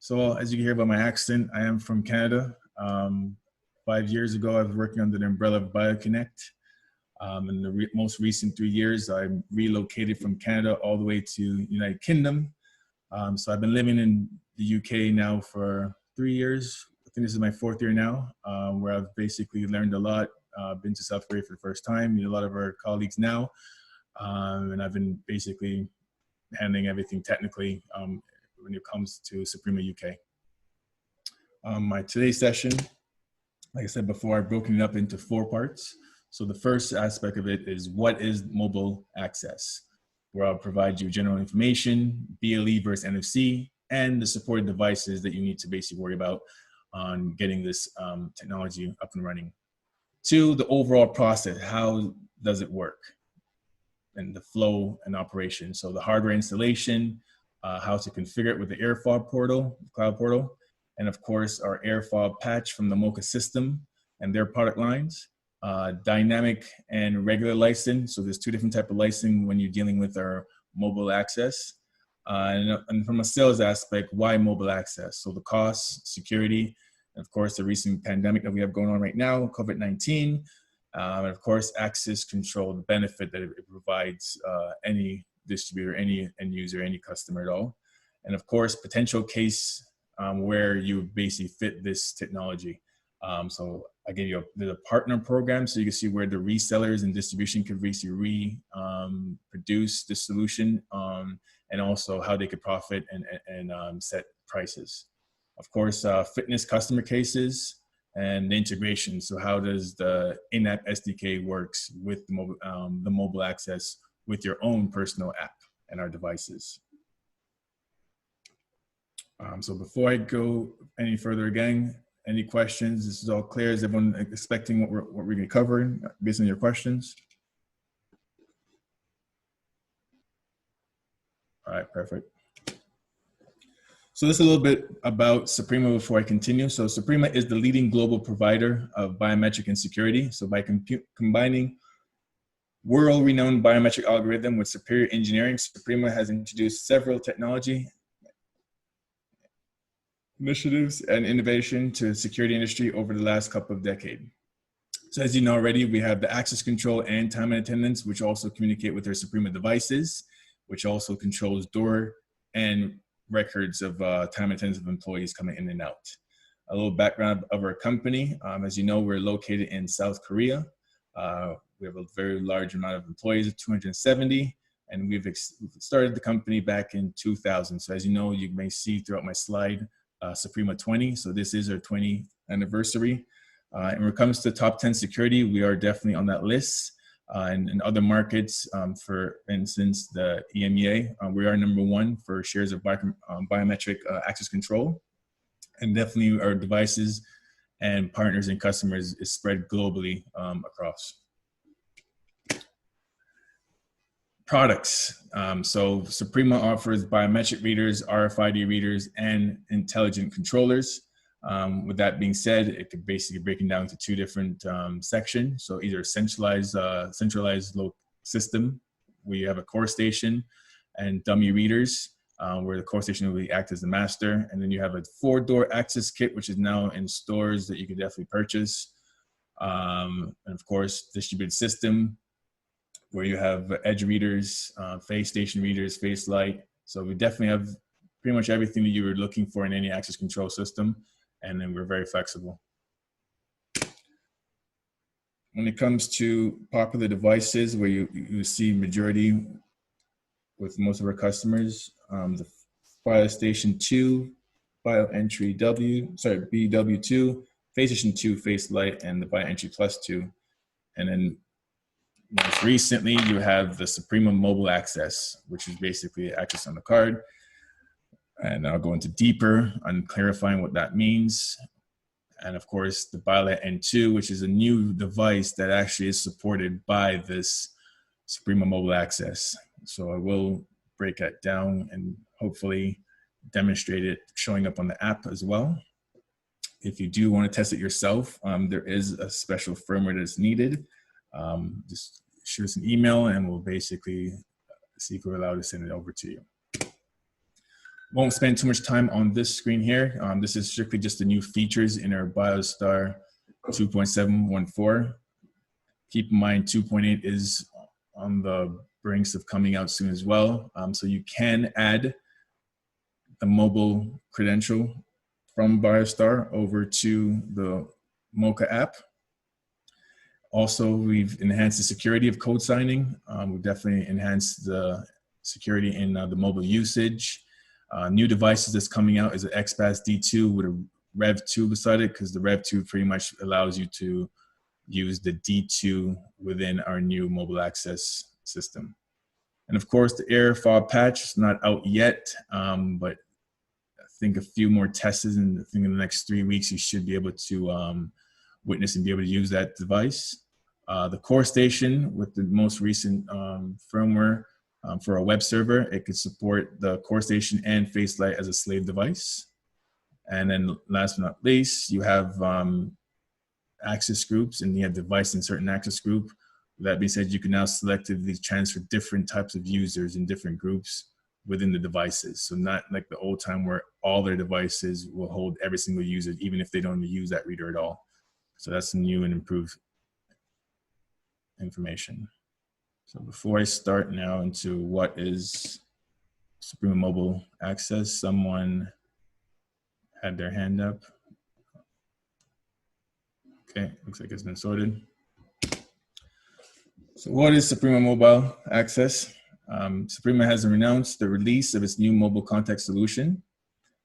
So as you can hear by my accent, I am from Canada. 5 years ago, I was working under the umbrella of BioConnect. In the most recent 3 years, I relocated from Canada all the way to United Kingdom. So I've been living in the UK now for 3 years. I think this is my 4th year now, where I've basically learned a lot. Been to South Korea for the first time, meet a lot of our colleagues now. And I've been basically handling everything technically when it comes to Suprema UK. My today's session, like I said before, I've broken it up into 4 parts. So the first aspect of it is what is mobile access, where I'll provide you general information, BLE versus NFC, and the supported devices that you need to basically worry about on getting this technology up and running. 2, the overall process, how does it work? And the flow and operation. So the hardware installation, how to configure it with the AirFob portal, cloud portal, and of course our AirFob patch from the Mocha system and their product lines. Dynamic and regular license. So there's 2 different types of licensing when you're dealing with our mobile access. And from a sales aspect, why mobile access? So the cost, security, and of course the recent pandemic that we have going on right now, COVID-19. And of course, access control, the benefit that it provides any distributor, any end user, any customer at all. And of course, potential case where you basically fit this technology. So I gave you a partner program, so you can see where the resellers and distribution could basically produce this solution, and also how they could profit and set prices. Of course, fitness customer cases, and the integration. So how does the in-app SDK works with the mobile access with your own personal app and our devices. So before I go any further again, any questions? This is all clear. Is everyone expecting what we're going to cover based on your questions? All right, perfect. So this is a little bit about Suprema before I continue. So Suprema is the leading global provider of biometric and security. So by combining world-renowned biometric algorithm with superior engineering, Suprema has introduced several technology initiatives and innovation to the security industry over the last couple of decades. So as you know already, we have the access control and time and attendance, which also communicate with our Suprema devices, which also controls door and records of time and attendance of employees coming in and out. A little background of our company. As you know, we're located in South Korea. We have a very large amount of employees, 270, and we've started the company back in 2000. So as you know, you may see throughout my slide, Suprema 20. So this is our 20th anniversary. And when it comes to top 10 security, we are definitely on that list. And in other markets, for instance, the EMEA, we are #1 for shares of biometric access control. And definitely our devices and partners and customers is spread globally across. Products. So Suprema offers biometric readers, RFID readers, and intelligent controllers. With that being said, it could basically break it down to 2 different sections. So either centralized system, where you have a core station and dummy readers, where the core station will act as the master. And then you have a 4-door access kit, which is now in stores that you can definitely purchase. And of course, distributed system, where you have edge readers, face station readers, face light. So we definitely have pretty much everything that you were looking for in any access control system. And then we're very flexible. When it comes to popular devices, where you see majority with most of our customers, the BioStation 2, BioEntry BW2, Face Station 2, Face Light, and the BioEntry Plus 2. And then most recently, you have the Suprema Mobile Access, which is basically access on the card. And I'll go into deeper on clarifying what that means. And of course, the BioLite N2, which is a new device that actually is supported by this Suprema Mobile Access. So I will break that down and hopefully demonstrate it showing up on the app as well. If you do want to test it yourself, there is a special firmware that's needed. Just shoot us an email and we'll basically see if we're allowed to send it over to you. Won't spend too much time on this screen here. This is strictly just the new features in our BioStar 2.714. Keep in mind 2.8 is on the brinks of coming out soon as well. So you can add the mobile credential from BioStar over to the Mocha app. Also, we've enhanced the security of code signing. We've definitely enhanced the security in the mobile usage. New devices that's coming out is an XPath D2 with a Rev2 beside it, because the Rev2 pretty much allows you to use the D2 within our new mobile access system. And of course, the error fob patch is not out yet, but I think a few more tests, and I think in the next 3 weeks, you should be able to witness and be able to use that device. The core station with the most recent firmware for a web server, it could support the core station and FaceLight as a slave device. And then last but not least, you have access groups, and you have device in certain access group. That being said, you can now selectively transfer different types of users in different groups within the devices. So not like the old time where all their devices will hold every single user, even if they don't use that reader at all. So that's some new and improved information. So before I start now into what is Suprema Mobile Access, someone had their hand up. Okay, looks like it's been sorted. So what is Suprema Mobile Access? Suprema has announced the release of its new mobile contact solution.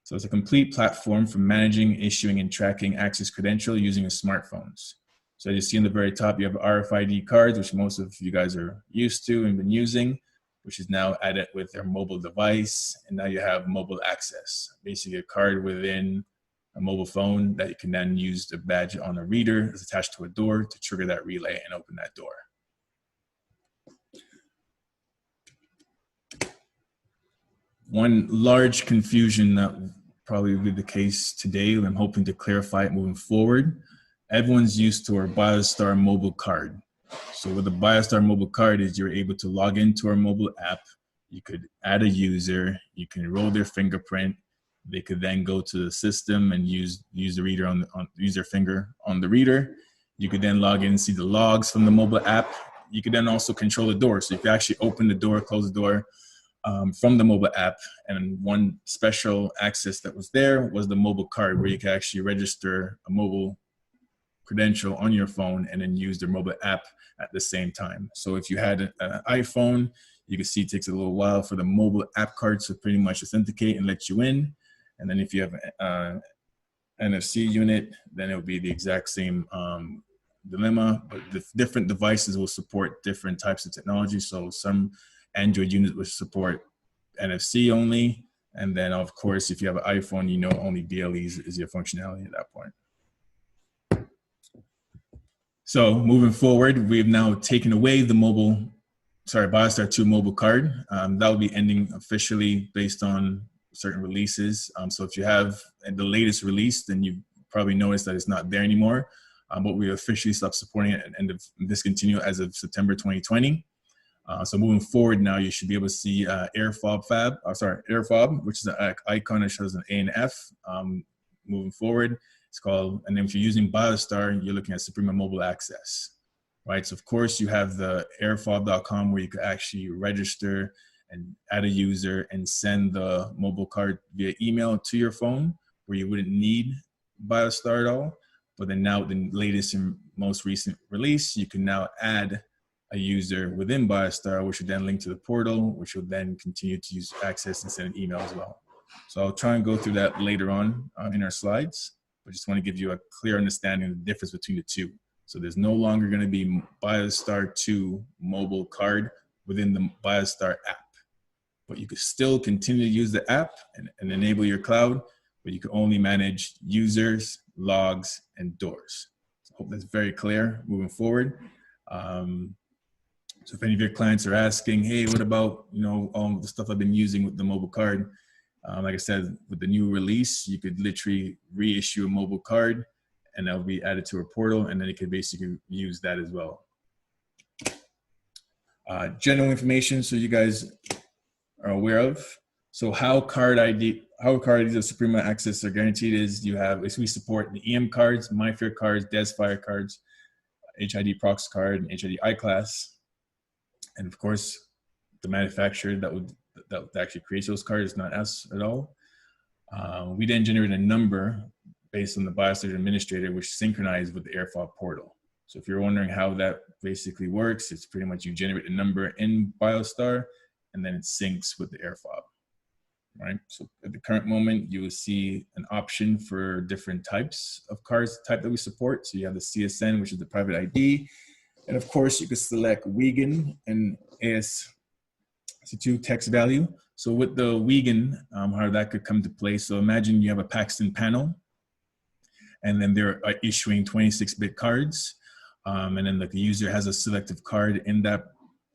So it's a complete platform for managing, issuing, and tracking access credential using smartphones. So you see on the very top, you have RFID cards, which most of you guys are used to and been using, which is now added with their mobile device. And now you have mobile access, basically a card within a mobile phone that you can then use the badge on a reader that's attached to a door to trigger that relay and open that door. One large confusion that probably will be the case today, I'm hoping to clarify it moving forward. Everyone's used to our BioStar mobile card. So with the BioStar mobile card is you're able to log into our mobile app. You could add a user, you can roll their fingerprint. They could then go to the system and use the reader use their finger on the reader. You could then log in and see the logs from the mobile app. You could then also control the door. So you could actually open the door, close the door from the mobile app. And one special access that was there was the mobile card, where you can actually register a mobile credential on your phone and then use their mobile app at the same time. So if you had an iPhone, you can see it takes a little while for the mobile app card to pretty much authenticate and let you in. And then if you have an NFC unit, then it will be the exact same dilemma, but the different devices will support different types of technology. So some Android units will support NFC only. And then of course, if you have an iPhone, you know only BLEs is your functionality at that point. So moving forward, we've now taken away the BioStar 2 mobile card. That will be ending officially based on certain releases. So if you have the latest release, then you probably noticed that it's not there anymore. But we officially stopped supporting it and discontinue as of September 2020. So moving forward now, you should be able to see air fob, which is an icon that shows an A and F. Moving forward, it's called, and then if you're using BioStar, you're looking at Suprema Mobile Access, right? So of course you have the airfob.com where you could actually register and add a user and send the mobile card via email to your phone, where you wouldn't need BioStar at all. But then now the latest and most recent release, you can now add a user within BioStar, which will then link to the portal, which will then continue to use access and send an email as well. So I'll try and go through that later on in our slides, but just want to give you a clear understanding of the difference between the two. So there's no longer going to be BioStar 2 mobile card within the BioStar app, but you could still continue to use the app and enable your cloud, but you can only manage users, logs, and doors. So I hope that's very clear moving forward. So if any of your clients are asking, hey, what about, all the stuff I've been using with the mobile card? Like I said, with the new release, you could literally reissue a mobile card and that'll be added to a portal, and then you could basically use that as well. General information so you guys are aware of. So how card IDs of Suprema Access are guaranteed is we support the EM cards, MyFair cards, DesFire cards, HID Prox card, and HID iClass. And of course, the manufacturer that actually creates those cards is not us at all. We then generate a number based on the BioStar administrator, which synchronizes with the AirFob portal. So if you're wondering how that basically works, it's pretty much you generate a number in BioStar, and then it syncs with the AirFob. Right. So at the current moment, you will see an option for different types of cards, type that we support. So you have the CSN, which is the private ID. And of course, you can select Wiegand and AS2 text value. So with the Wiegand, how that could come to play. So imagine you have a Paxton panel, and then they're issuing 26-bit cards. And then the user has a selective card in that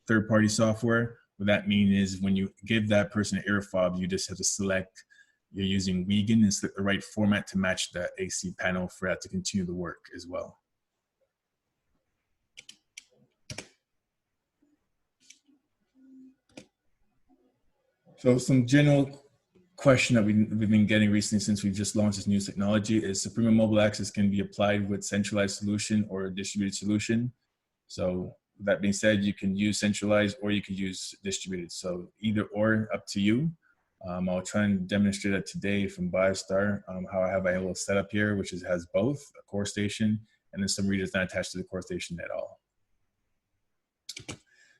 third-party software. What that means is when you give that person an AirFob, you just have to select you're using Wiegand and select the right format to match the AC panel for that to continue the work as well. So some general question that we've been getting recently since we've just launched this new technology is Suprema Mobile Access can be applied with centralized solution or a distributed solution. So that being said, you can use centralized or you could use distributed. So either or, up to you. I'll try and demonstrate that today from BioStar, how I have my little setup here, which has both a core station and then some readers not attached to the core station at all.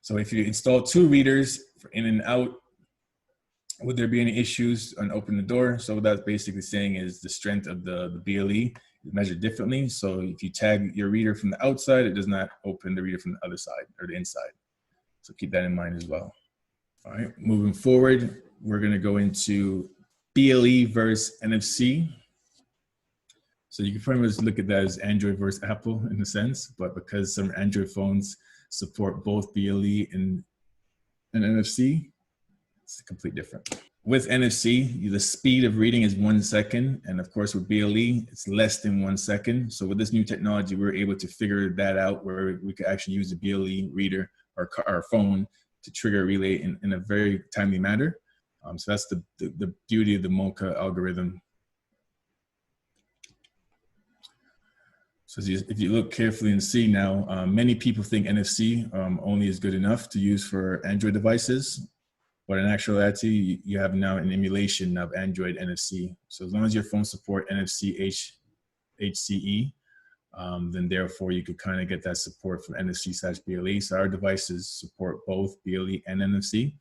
So if you install 2 readers for in and out, would there be any issues on open the door? So what that's basically saying is the strength of the BLE is measured differently. So if you tag your reader from the outside, it does not open the reader from the other side or the inside. So keep that in mind as well. All right, moving forward, we're gonna go into BLE versus NFC. So you can pretty much look at that as Android versus Apple in a sense, but because some Android phones support both BLE and NFC, it's completely different. With NFC, the speed of reading is 1 second. And of course, with BLE, it's less than 1 second. So with this new technology, we're able to figure that out where we could actually use the BLE reader or our phone to trigger a relay in a very timely manner. So that's the beauty of the Mocha algorithm. So if you look carefully and see now, many people think NFC only is good enough to use for Android devices. But in actuality, you have now an emulation of Android NFC. So as long as your phone support NFC HCE, then therefore you could kind of get that support from NFC/BLE. So our devices support both BLE and NFC.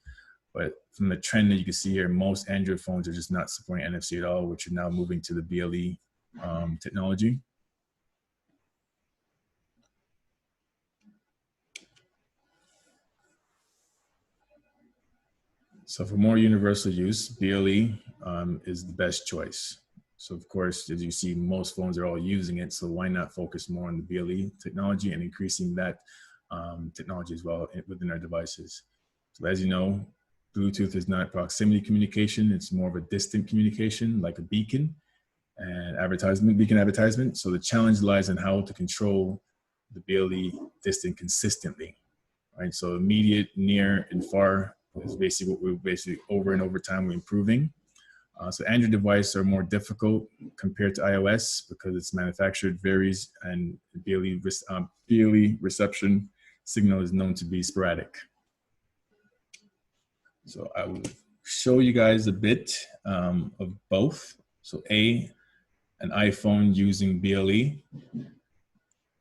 But from the trend that you can see here, most Android phones are just not supporting NFC at all, which are now moving to the BLE technology. So for more universal use, BLE is the best choice. So of course, as you see, most phones are all using it. So why not focus more on the BLE technology and increasing that technology as well within our devices. So as you know, Bluetooth is not proximity communication. It's more of a distant communication, like a beacon and beacon advertisement. So the challenge lies in how to control the BLE distant consistently, right? So immediate, near, and far is basically what we're over and over time we're improving. So Android devices are more difficult compared to iOS because its manufactured varies and BLE reception signal is known to be sporadic. So I will show you guys a bit of both. So A, an iPhone using BLE,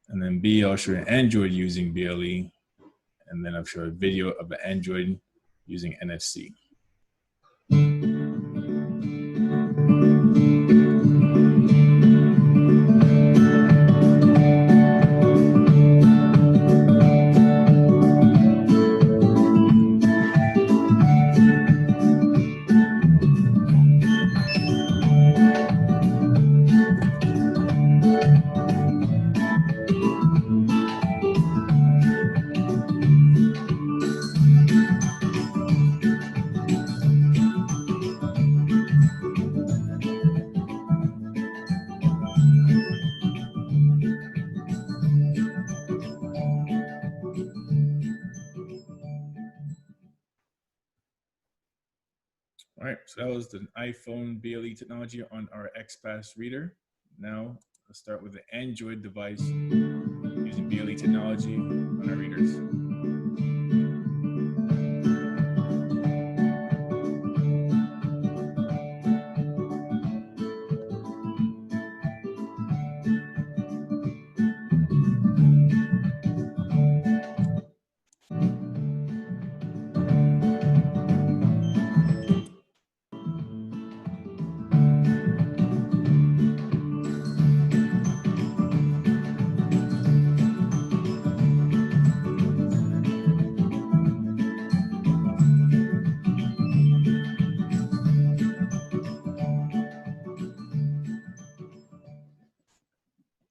and then B, I'll show an Android using BLE, and then I'll show a video of an Android using NFC. All right, so that was the iPhone BLE technology on our XPass reader. Now let's start with the Android device using BLE technology on our readers.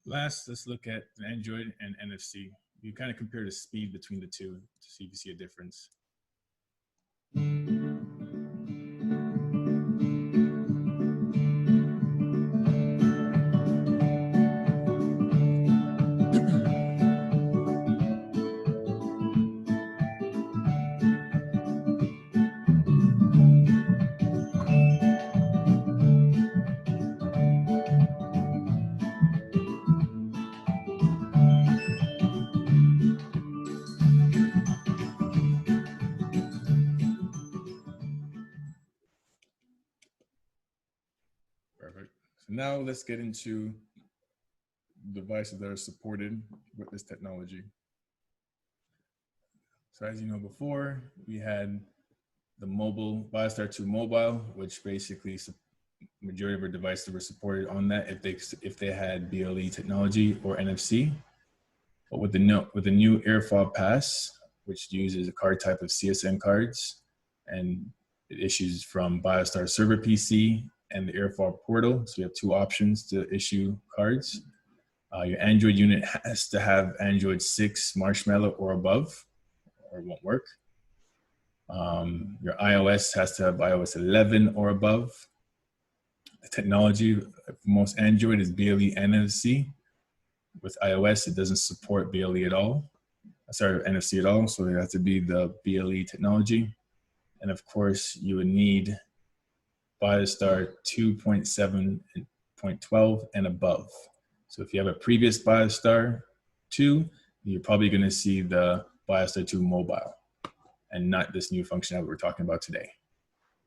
Last, let's look at Android and NFC. You kind of compare the speed between the two to see if you see a difference. Perfect. So now let's get into devices that are supported with this technology. So as you know before, we had the mobile, BioStar 2 mobile, which basically majority of our devices were supported on that if they had BLE technology or NFC. But with the new AirFob Pass, which uses a card type of CSN cards, and it issues from BioStar server PC and the AirFob portal. So you have two options to issue cards. Your Android unit has to have Android 6 Marshmallow or above, or it won't work. Your iOS has to have iOS 11 or above. The technology for most Android is BLE and NFC. With iOS, it doesn't support BLE at all. Sorry, NFC at all, so it has to be the BLE technology. And of course, you would need BioStar 2.7.12 and above. So if you have a previous BioStar 2, you're probably going to see the BioStar 2 mobile and not this new function that we're talking about today.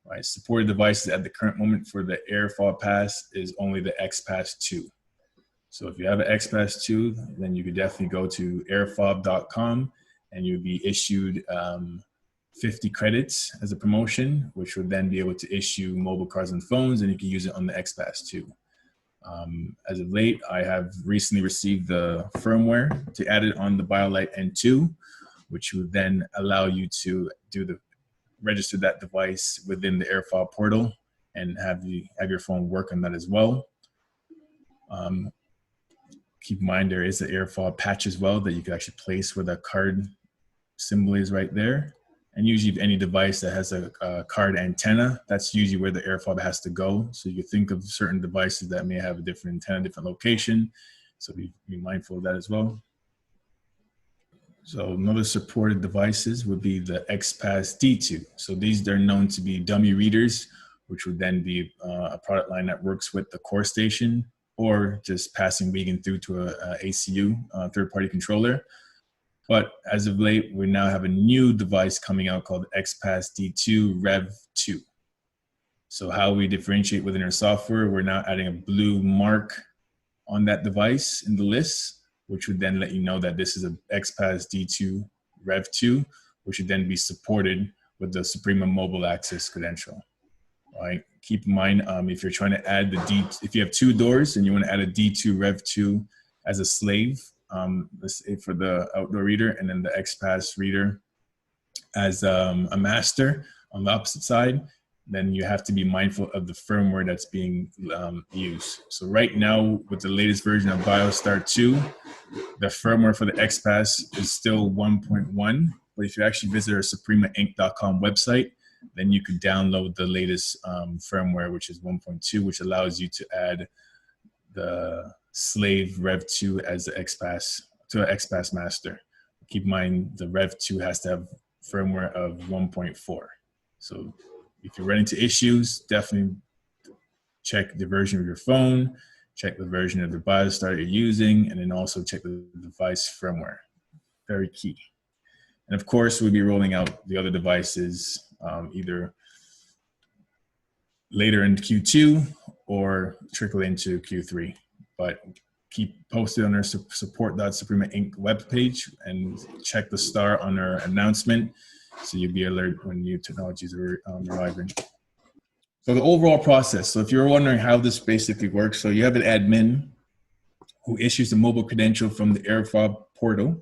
Right? Supported devices at the current moment for the AirFob Pass is only the XPass 2. So if you have an XPass 2, then you could definitely go to airfob.com and you'll be issued 50 credits as a promotion, which would then be able to issue mobile cards and phones, and you can use it on the XPass 2. As of late, I have recently received the firmware to add it on the BioLite N2, which would then allow you to register that device within the AirFob portal and have your phone work on that as well. Keep in mind there is an AirFob patch as well that you can actually place where that card symbol is right there. And usually any device that has a card antenna, that's usually where the AirFob has to go. So you think of certain devices that may have a different antenna, different location. So be mindful of that as well. So another supported devices would be the XPass D2. So they're known to be dummy readers, which would then be a product line that works with the core station or just passing Wiegand through to a ACU, third-party controller. But as of late, we now have a new device coming out called XPass D2 Rev 2. So how we differentiate within our software, we're now adding a blue mark on that device in the list, which would then let you know that this is a XPass D2 Rev 2, which would then be supported with the Suprema Mobile Access credential. Right? Keep in mind, if you're trying to add if you have two doors and you want to add a D2 Rev 2 as a slave, let's say for the outdoor reader, and then the XPass reader as a master on the opposite side, then you have to be mindful of the firmware that's being used. So right now, with the latest version of BioStar 2, the firmware for the XPass is still 1.1, but if you actually visit our supremainc.com website, then you could download the latest firmware, which is 1.2, which allows you to add the slave Rev 2 as the XPass to an XPass master. Keep in mind the Rev 2 has to have firmware of 1.4. So if you run into issues, definitely check the version of your phone, check the version of the BioStar you're using, and then also check the device firmware. Very key. And of course, we'll be rolling out the other devices either later in Q2 or trickle into Q3. But keep posted on our support.suprema Inc. webpage and check the star on our announcement so you'll be alerted when new technologies are arriving. So the overall process. So if you're wondering how this basically works, so you have an admin who issues a mobile credential from the AirFob portal.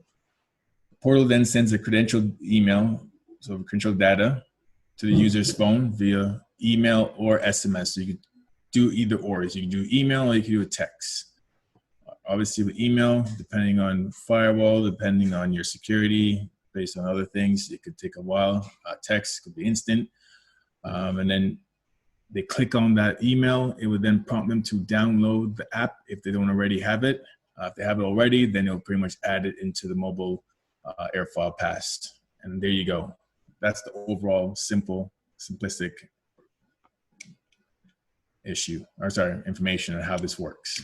The portal then sends a credential email, so credential data, to the user's phone via email or SMS. So you can do either or. So you can do email or you can do a text. Obviously with email, depending on firewall, depending on your security, based on other things, it could take a while. Text could be instant. And then they click on that email, it would then prompt them to download the app if they don't already have it. If they have it already, then it'll pretty much add it into the mobile AirFob pass. And there you go. That's the overall simplistic information on how this works.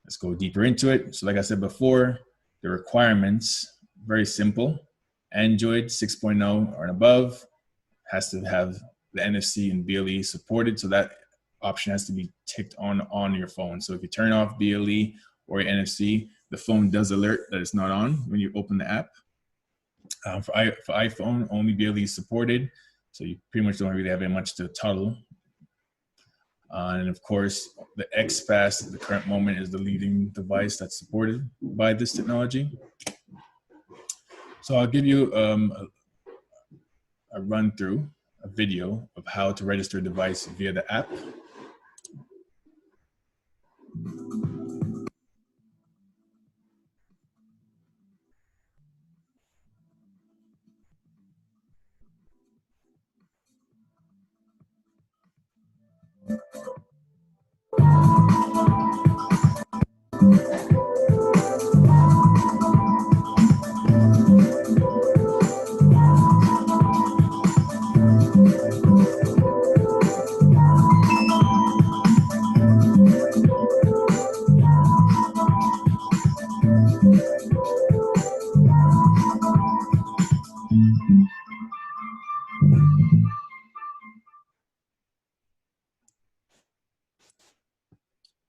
Let's go deeper into it. So like I said before, the requirements, very simple. Android 6.0 or above has to have the NFC and BLE supported, so that option has to be ticked on your phone. So if you turn off BLE or your NFC, the phone does alert that it's not on when you open the app. For iPhone, only BLE is supported, so you pretty much don't really have very much to toggle. And of course, the XPass at the current moment is the leading device that's supported by this technology. So I'll give you a run through, a video of how to register a device via the app.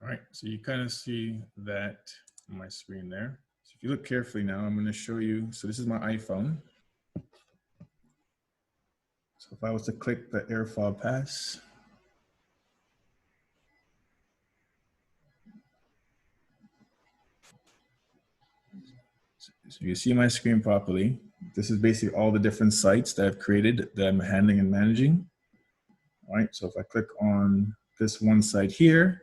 All right, so you kind of see that on my screen there. So if you look carefully now, I'm going to show you. So this is my iPhone. So if I was to click the AirFob pass, so you see my screen properly. This is basically all the different sites that I've created that I'm handling and managing. All right, so if I click on this one site here,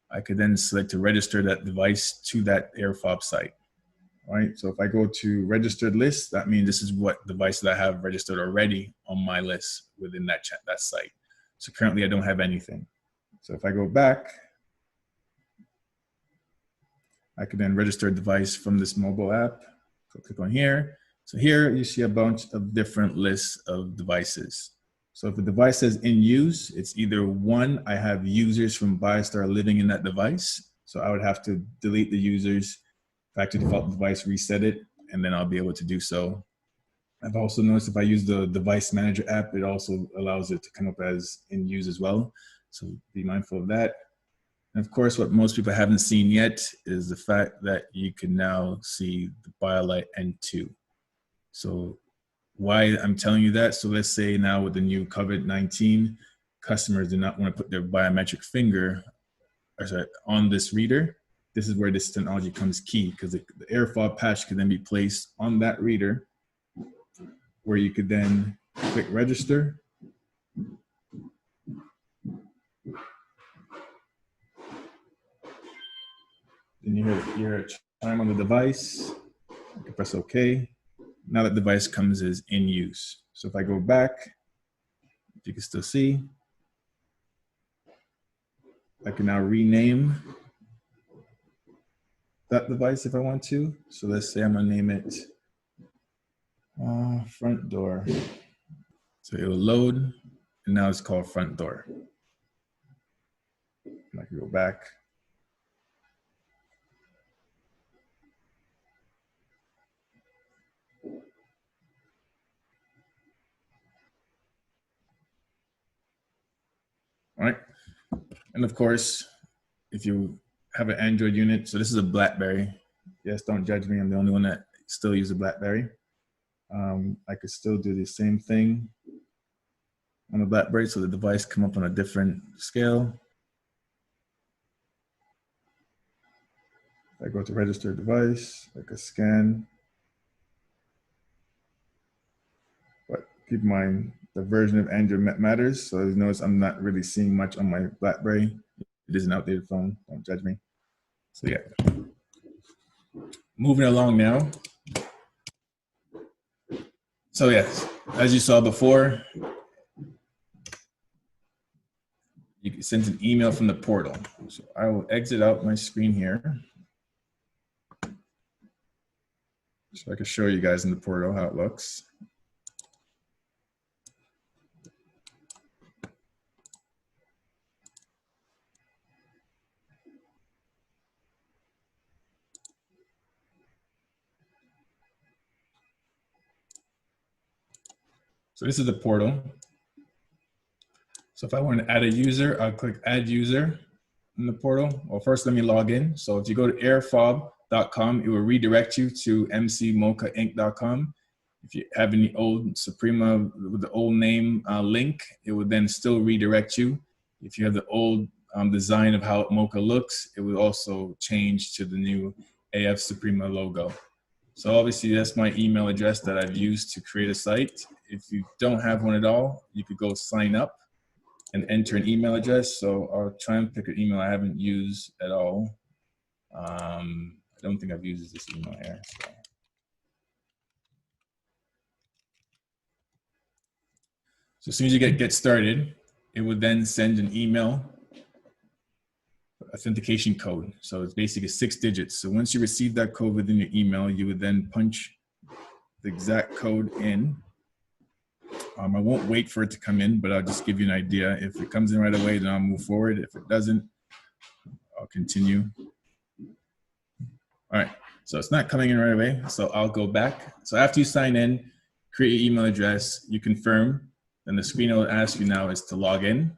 I could then select to register that device to that AirFob site. All right, so if I go to registered list, that means this is what device that I have registered already on my list within that site. So currently I don't have anything. So if I go back, I could then register a device from this mobile app. So click on here. So here you see a bunch of different lists of devices. So if the device says in use, it's either one, I have users from BioStar living in that device. So I would have to delete the users, factory default device, reset it, and then I'll be able to do so. I've also noticed if I use the device manager app, it also allows it to come up as in use as well. So be mindful of that. And of course, what most people haven't seen yet is the fact that you can now see the BioLite N2. So why I'm telling you that, so let's say now with the new COVID-19, customers do not want to put their biometric finger on this reader. This is where this technology comes key, because the AirFob patch can then be placed on that reader where you could then click register. Then you hear a chime on the device. You can press OK. Now that device comes as in use. So if I go back, you can still see, I can now rename that device if I want to. So let's say I'm gonna name it front door. So it will load and now it's called front door. I can go back. All right, and of course, if you have an Android unit, so this is a BlackBerry. Yes, don't judge me, I'm the only one that still uses a BlackBerry. I could still do the same thing on the BlackBerry, so the device come up on a different scale. I go to register device, I could scan. But keep in mind, the version of Android matters. So you notice I'm not really seeing much on my BlackBerry. It is an outdated phone, don't judge me. So yeah. Moving along now. So yes, as you saw before, you can send an email from the portal. So I will exit out my screen here. So I can show you guys in the portal how it looks. So this is the portal. So if I want to add a user, I'll click add user in the portal. Well, first let me log in. So if you go to airfob.com, it will redirect you to mcmochainc.com. If you have any old Suprema with the old name link, it would then still redirect you. If you have the old design of how Mocha looks, it will also change to the new AF Suprema logo. So obviously that's my email address that I've used to create a site. If you don't have one at all, you could go sign up and enter an email address. So I'll try and pick an email I haven't used at all. I don't think I've used this email here. So as soon as you get started, it would then send an email authentication code. So it's basically 6 digits. So once you receive that code within your email, you would then punch the exact code in. I won't wait for it to come in, but I'll just give you an idea. If it comes in right away, then I'll move forward. If it doesn't, I'll continue. All right, so it's not coming in right away, so I'll go back. So after you sign in, create your email address, you confirm, then the screen it will ask you now is to log in,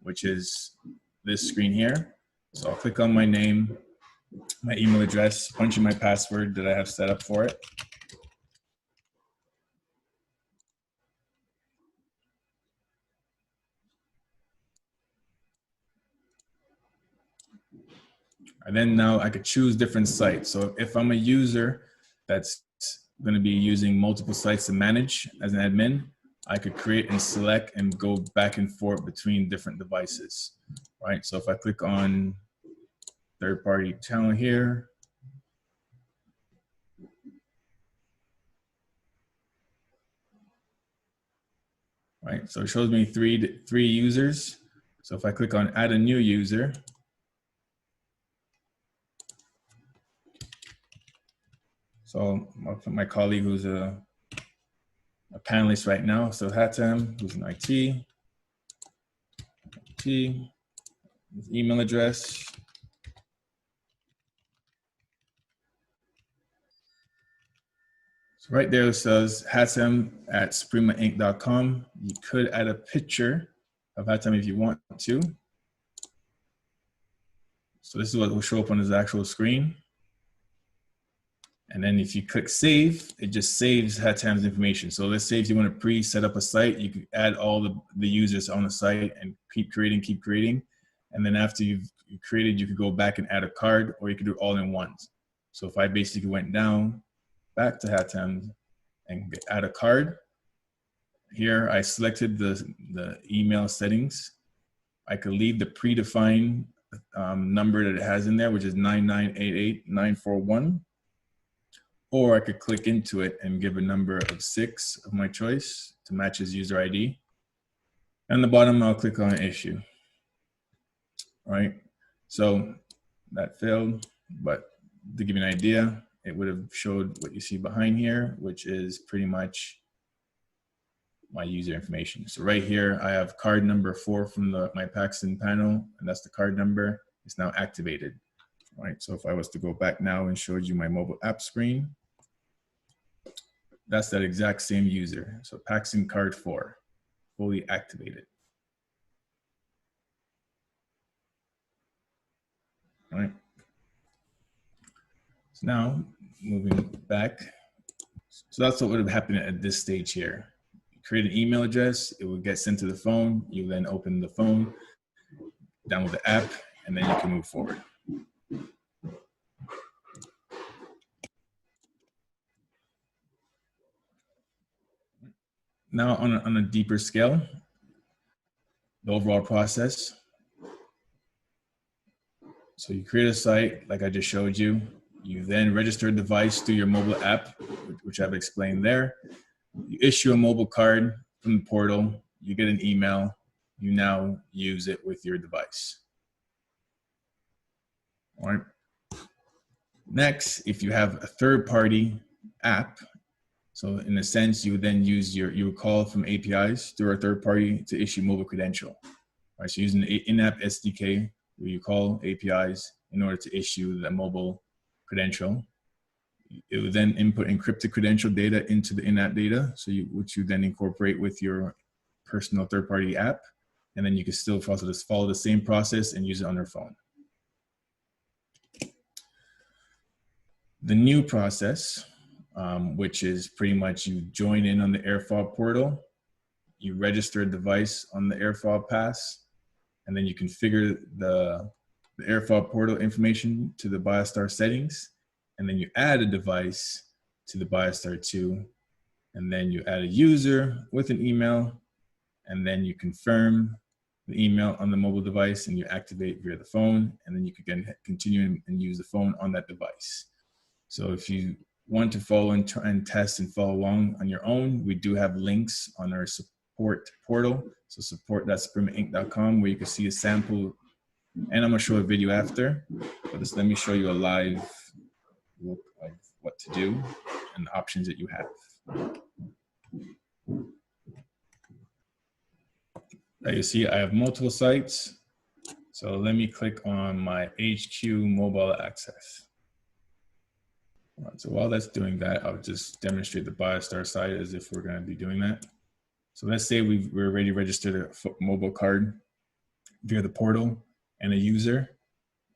which is this screen here. So I'll click on my name, my email address, punch in my password that I have set up for it. And then now I could choose different sites. So if I'm a user that's going to be using multiple sites to manage as an admin, I could create and select and go back and forth between different devices, right? So if I click on third-party channel here, right? So it shows me three users. So if I click on add a new user, so my colleague who's a panelist right now, so Hatem, who's in IT, his email address. So right there it says hatem@supremainc.com. You could add a picture of Hatem if you want to. So this is what will show up on his actual screen. And then if you click save, it just saves Hatem's information. So let's say if you want to pre-set up a site, you could add all the users on the site and keep creating. And then after you've created, you could go back and add a card, or you could do all in once. So if I basically went down back to Hatem and add a card, here I selected the email settings. I could leave the predefined number that it has in there, which is 9988941. Or I could click into it and give a number of 6 of my choice to match his user ID. And the bottom, I'll click on issue. All right, so that failed, but to give you an idea, it would have showed what you see behind here, which is pretty much my user information. So right here, I have card number 4 from my Paxton panel, and that's the card number. It's now activated. All right, so if I was to go back now and show you my mobile app screen, that's that exact same user. So Paxton card 4, fully activated. All right. So now moving back. So that's what would have happened at this stage here. You create an email address, it would get sent to the phone. You then open the phone, download the app, and then you can move forward. Now on a deeper scale, the overall process. So you create a site like I just showed you. You then register a device through your mobile app, which I've explained there. You issue a mobile card from the portal. You get an email. You now use it with your device. All right. Next, if you have a third-party app, so in a sense, you would then use you would call from APIs through a third party to issue mobile credential. All right, so using the in-app SDK, where you call APIs in order to issue the mobile credential. It would then input encrypted credential data into the in-app data, so which you then incorporate with your personal third-party app, and then you can still follow the same process and use it on your phone. The new process, which is pretty much you join in on the AirFob portal, you register a device on the AirFob pass, and then you configure the AirFob portal information to the BioStar settings, and then you add a device to the BioStar 2, and then you add a user with an email, and then you confirm the email on the mobile device, and you activate via the phone, and then you can continue and use the phone on that device. So if you want to follow and test and follow along on your own, we do have links on our support portal. So support.supremainc.com, where you can see a sample, and I'm gonna show a video after, but just let me show you a live look of what to do and the options that you have. Now you see I have multiple sites. So let me click on my HQ Mobile Access. All right, so while that's doing that, I'll just demonstrate the BioStar site as if we're going to be doing that. So let's say we're already registered a mobile card via the portal and a user.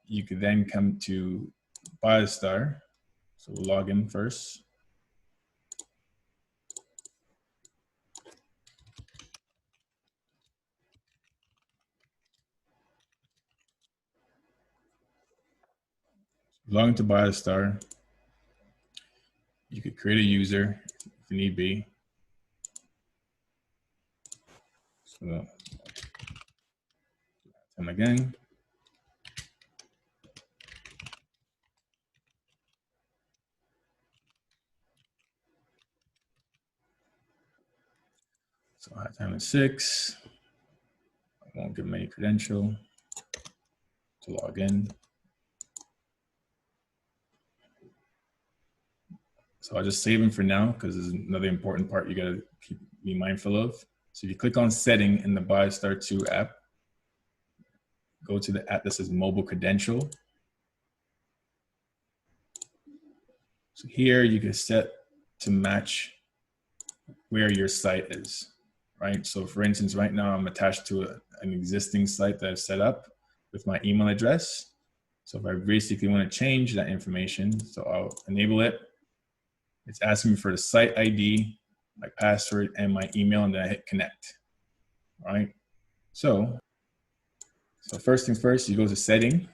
You could then come to BioStar. So we'll log in first. Log into BioStar. You could create a user if need be. So time again. So high time is 6. I won't give them any credential to log in. So I'll just save them for now because there's another important part you gotta be mindful of. So if you click on setting in the BioStar 2 app, go to the app that says mobile credential. So here you can set to match where your site is, right? So for instance, right now I'm attached to an existing site that I've set up with my email address. So if I basically want to change that information, so I'll enable it. It's asking me for the site ID, my password, and my email, and then I hit connect, right? So first things first, you go to setting,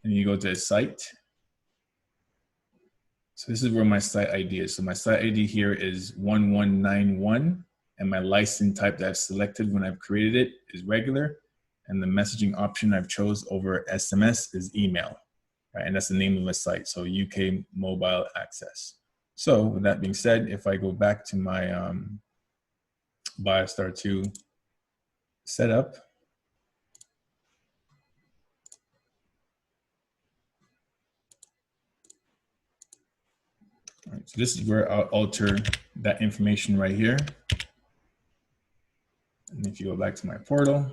and you go to site. So this is where my site ID is. So my site ID here is 1191, and my license type that I've selected when I've created it is regular, and the messaging option I've chose over SMS is email, right? And that's the name of the site, so UK Mobile Access. So with that being said, if I go back to my BioStar 2 setup, all right, so this is where I'll alter that information right here. And if you go back to my portal,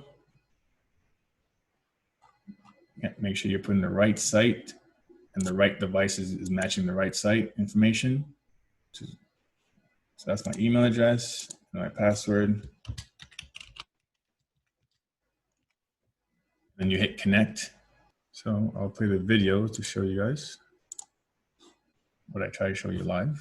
make sure you're putting the right site and the right device is matching the right site information. So that's my email address, my password. Then you hit connect. So I'll play the video to show you guys what I try to show you live.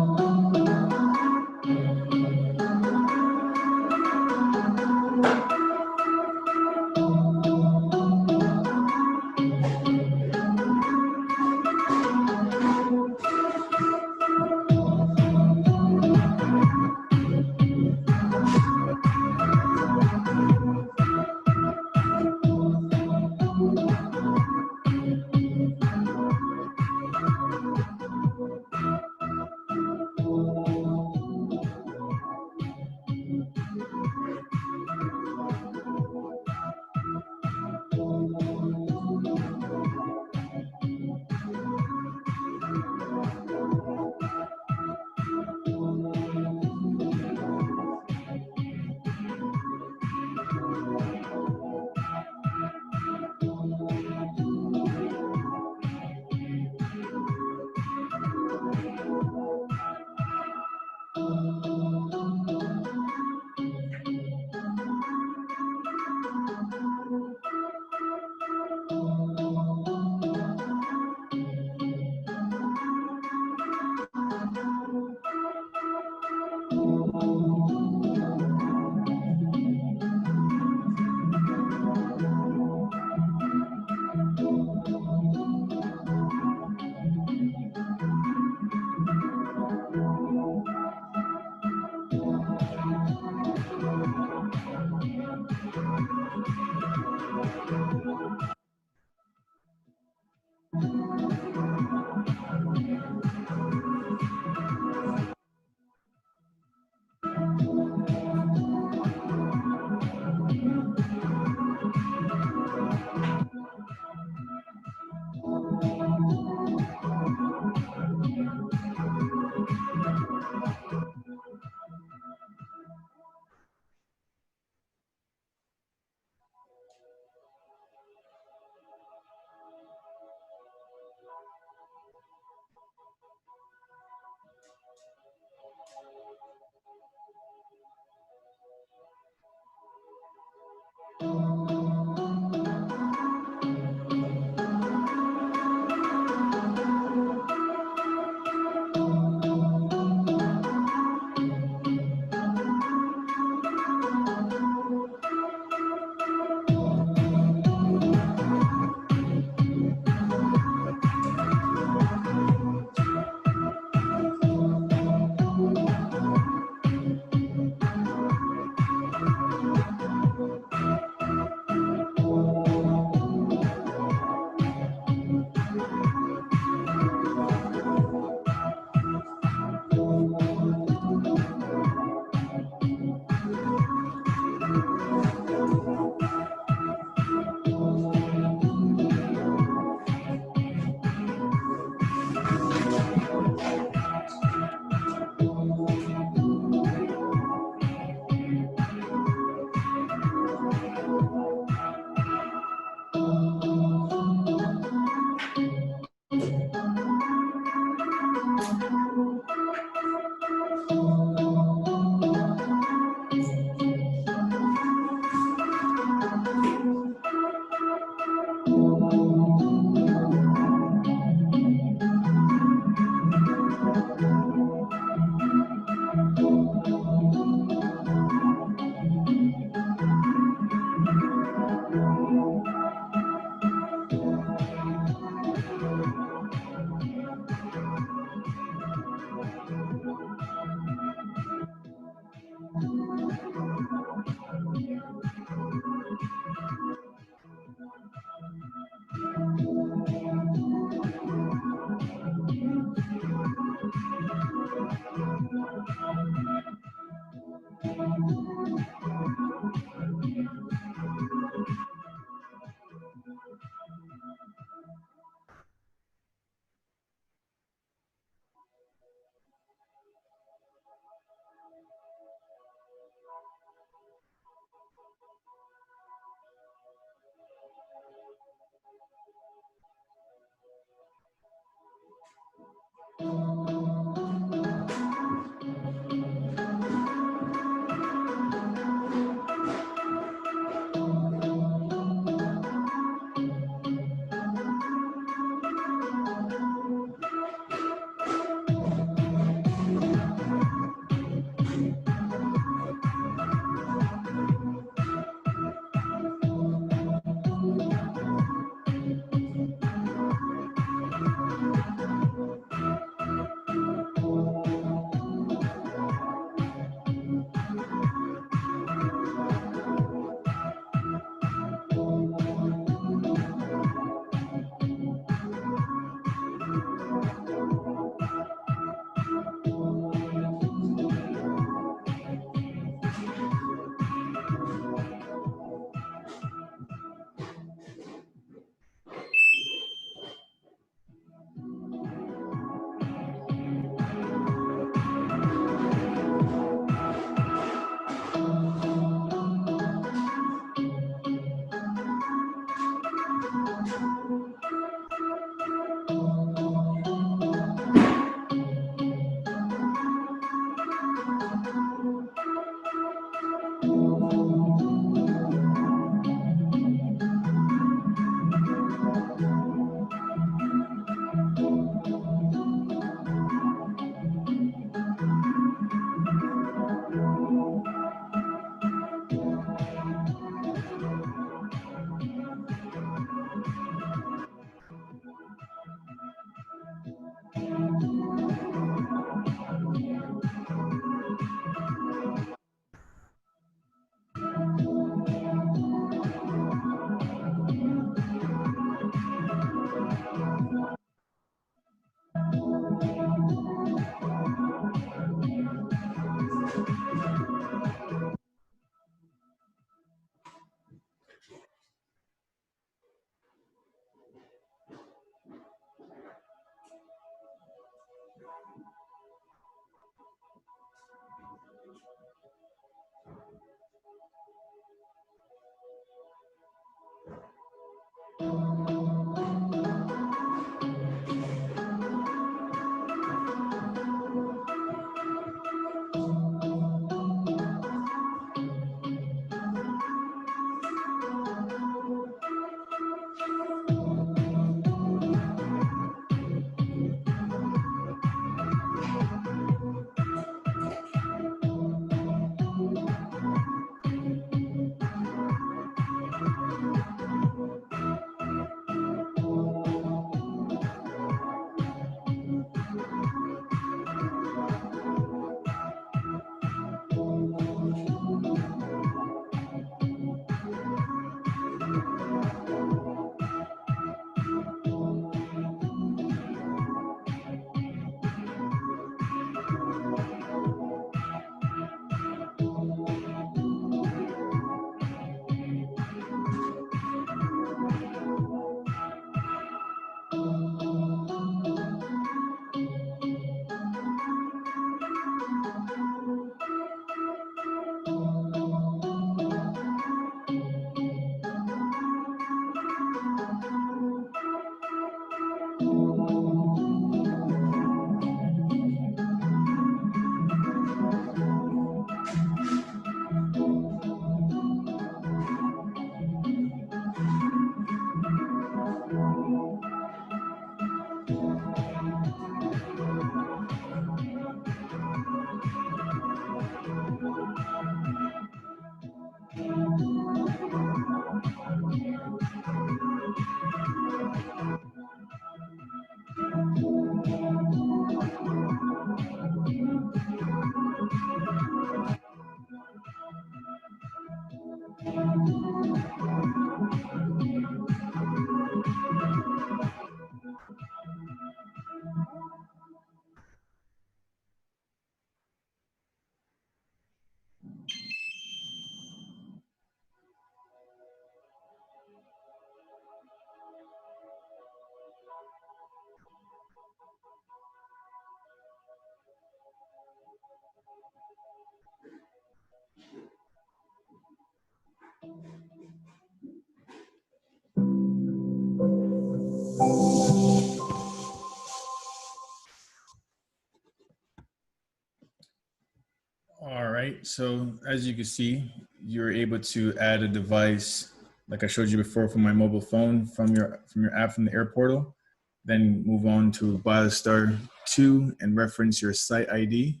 right, so as you can see, you're able to add a device like I showed you before from my mobile phone from your app from the air portal, then move on to BioStar 2 and reference your site ID.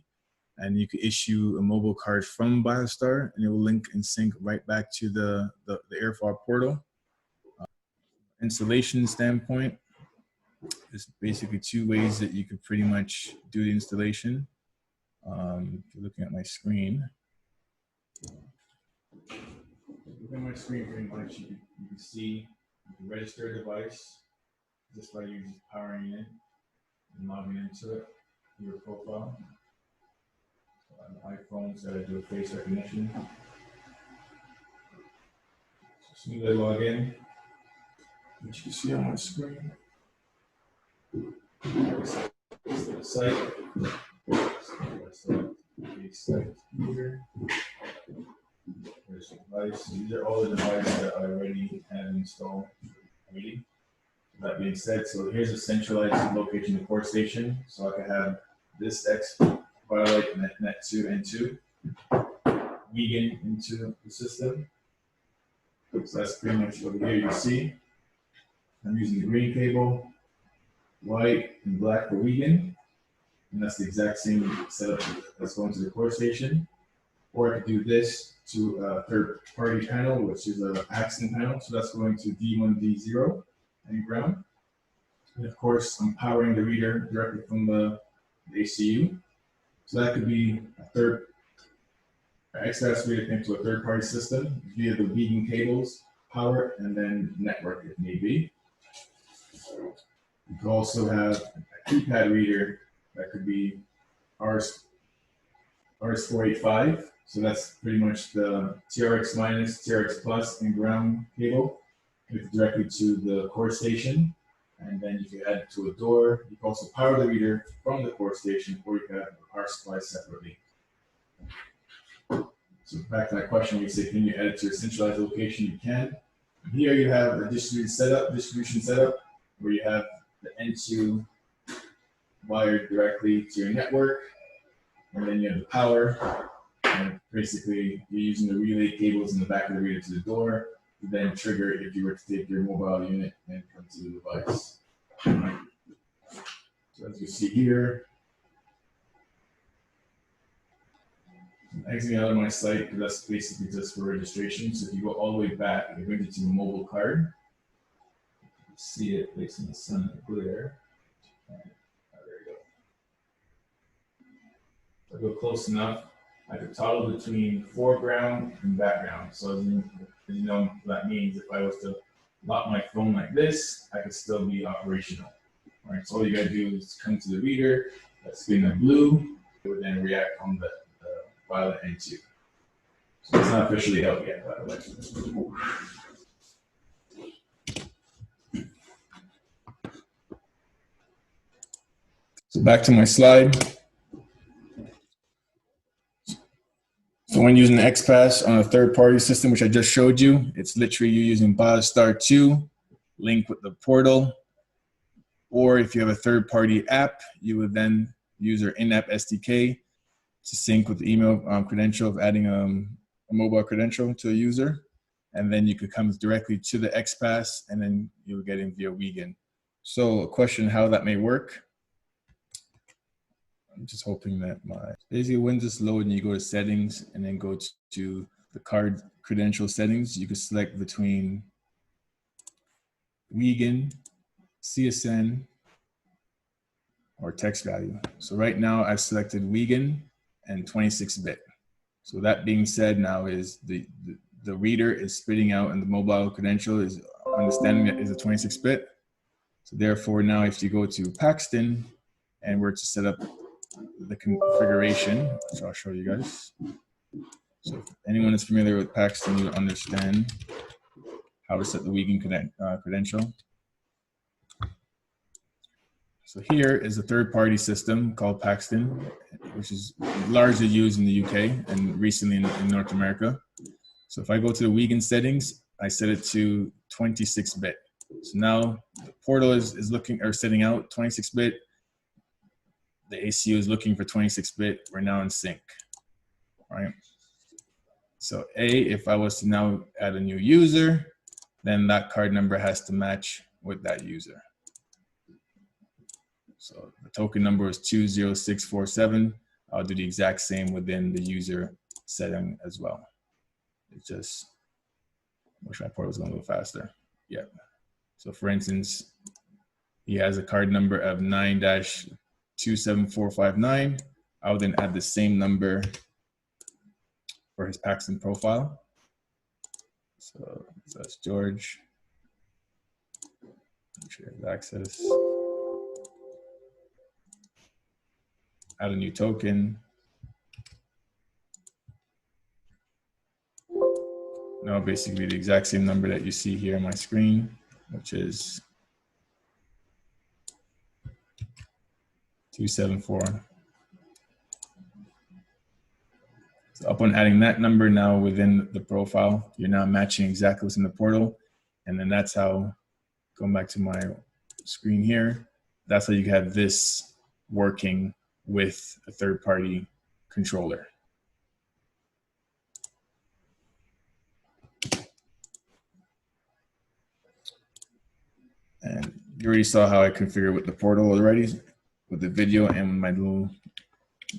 And you can issue a mobile card from BioStar and it will link and sync right back to the Airfall portal. Installation standpoint, there's basically two ways that you could pretty much do the installation. If you're looking at my screen, pretty much you can see you can register a device just by you just powering it and logging into it, your profile. So on iPhone, so I do a face recognition. So as soon as I log in, which you can see on my screen, the site. Here. There's the device. These are all the devices that I already have installed. That being said, so here's a centralized location of port station. So I can have this X firelight net 2 and 2 vegan into the system. So that's pretty much over here. You see, I'm using the green cable, white and black for vegan. And that's the exact same setup that's going to the core station. Or I could do this to a third-party panel, which is an accent panel. So that's going to D1, D0 and ground. And of course, I'm powering the reader directly from the ACU. So that could be a third XPath reader connected to a third-party system via the vegan cables, power, and then network if need be. You could also have a keypad reader that could be RS485. So that's pretty much the TRX minus, TRX plus, and ground cable connected directly to the core station. And then you can add it to a door. You can also power the reader from the core station, or you can have a power supply separately. So back to my question, when you say, can you add it to a centralized location? You can. Here you have a distribution setup, where you have the N2 wired directly to your network, and then you have the power, and basically you're using the relay cables in the back of the reader to the door to then trigger if you were to take your mobile unit and come to the device. So as you see here, I'm exiting out of my site because that's basically just for registration. So if you go all the way back, it brings you to the mobile card. You see it placed in the sun glare. If I go close enough, I could toggle between foreground and background. So as you know what that means, if I was to lock my phone like this, I could still be operational. All right, so all you gotta do is come to the reader, that's getting blue, it would then react on the violet N2. So it's not officially out yet, by the way. So back to my slide. So when using XPath on a third-party system, which I just showed you, it's literally you using BioStar 2, link with the portal, or if you have a third-party app, you would then use your in-app SDK to sync with the email credential of adding a mobile credential to a user, and then you could come directly to the XPath, and then you'll get in via vegan. So a question how that may work. I'm just hoping that basically when this load and you go to settings and then go to the card credential settings, you can select between vegan, CSN, or text value. So right now I've selected vegan and 26-bit. So that being said, now is the reader is spitting out and the mobile credential is understanding that is a 26-bit. So therefore now if you go to Paxton and we're to set up the configuration, so I'll show you guys. So if anyone is familiar with Paxton, you understand how to set the vegan credential. So here is a third-party system called Paxton, which is largely used in the UK and recently in North America. So if I go to the vegan settings, I set it to 26-bit. So now the portal is looking or setting out 26-bit. The ACU is looking for 26-bit. We're now in sync. All right. So A, if I was to now add a new user, then that card number has to match with that user. So the token number is 20647. I'll do the exact same within the user setting as well. It's just, wish my port was going a little faster. Yeah. So for instance, he has a card number of 9-27459. I would then add the same number for his Paxton profile. So that's George. Make sure he has access. Add a new token. Now basically the exact same number that you see here on my screen, which is 274. So upon adding that number now within the profile, you're now matching exactly what's in the portal. And then that's how, going back to my screen here, that's how you have this working with a third-party controller. And you already saw how I configured with the portal already, with the video and my little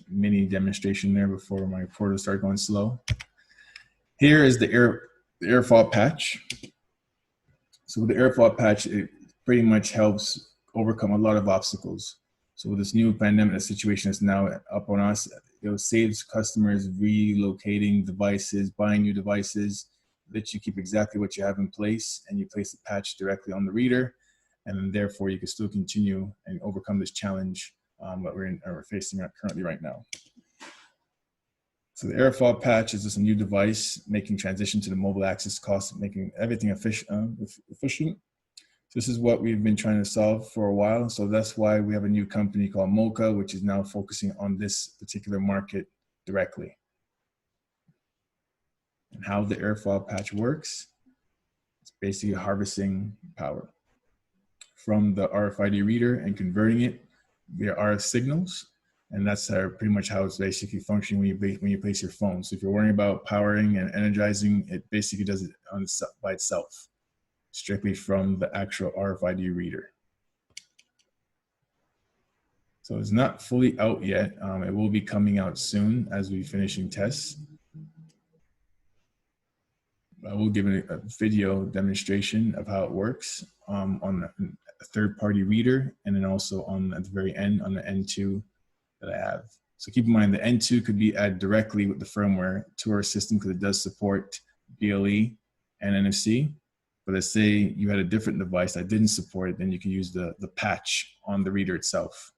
mini demonstration there before my portal started going slow. Here is the air fault patch. So with the air fault patch, it pretty much helps overcome a lot of obstacles. So with this new pandemic situation that's now up on us, it saves customers relocating devices, buying new devices, lets you keep exactly what you have in place, and you place the patch directly on the reader, and then therefore you can still continue and overcome this challenge that we're facing currently right now. So the air fault patch is just a new device making transition to the mobile access cost, making everything efficient. This is what we've been trying to solve for a while. So that's why we have a new company called Mocha, which is now focusing on this particular market directly. And how the air fault patch works, it's basically harvesting power from the RFID reader and converting it via RF signals. And that's pretty much how it's basically functioning when you place your phone. So if you're worrying about powering and energizing, it basically does it by itself, strictly from the actual RFID reader. So it's not fully out yet. It will be coming out soon as we're finishing tests. I will give a video demonstration of how it works on a third-party reader, and then also at the very end on the N2 that I have. So keep in mind the N2 could be added directly with the firmware to our system because it does support BLE and NFC. But let's say you had a different device that didn't support it, then you can use the patch on the reader itself.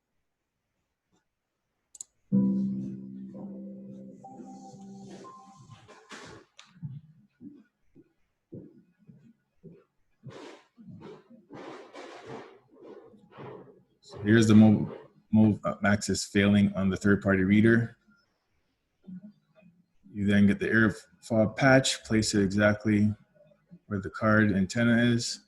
So here's the mobile access failing on the third-party reader. You then get the air fault patch, place it exactly where the card antenna is.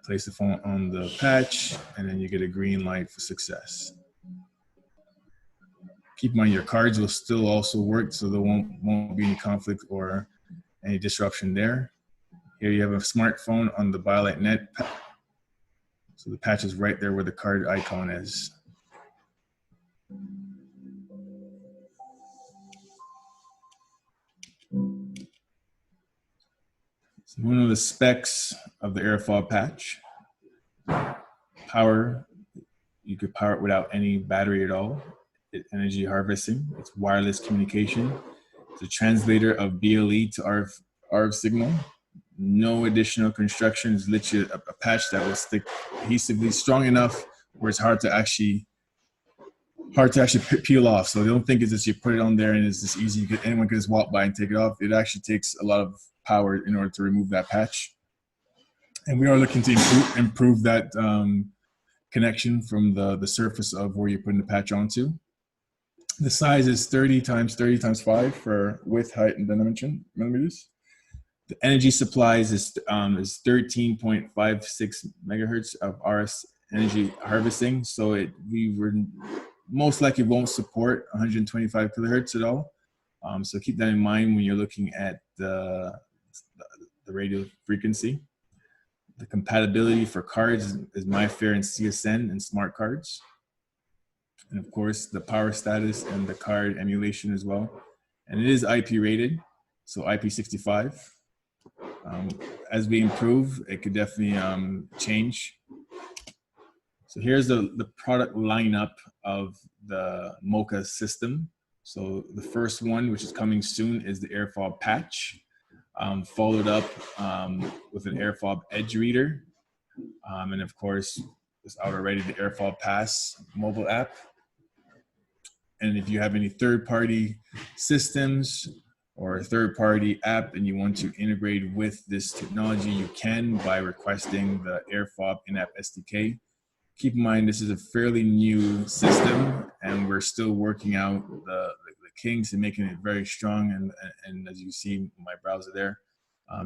Place the phone on the patch, and then you get a green light for success. Keep in mind your cards will still also work, so there won't be any conflict or any disruption there. Here you have a smartphone on the BioLite Net. So the patch is right there where the card icon is. So one of the specs of the air fault patch, power, you could power it without any battery at all. It's energy harvesting, it's wireless communication. It's a translator of BLE to RF signal. No additional construction. It's literally a patch that will stick adhesively strong enough where it's hard to actually peel off. So don't think it's just you put it on there and it's just easy. Anyone can just walk by and take it off. It actually takes a lot of power in order to remove that patch. And we are looking to improve that connection from the surface of where you're putting the patch onto. The size is 30 times 30 times 5 for width, height, and dimension millimeters. The energy supplies is 13.56 megahertz of RS energy harvesting. So we most likely won't support 125 kilohertz at all. So keep that in mind when you're looking at the radio frequency. The compatibility for cards is MyFair and CSN and smart cards. And of course, the power status and the card emulation as well. And it is IP rated, so IP65. As we improve, it could definitely change. So here's the product lineup of the Mocha system. So the first one, which is coming soon, is the air fob patch, followed up with an air fob edge reader. And of course, it's out already, the air fob pass mobile app. And if you have any third-party systems or a third-party app and you want to integrate with this technology, you can by requesting the AirFob in-app SDK. Keep in mind, this is a fairly new system and we're still working out the kinks and making it very strong. And as you see my browser there,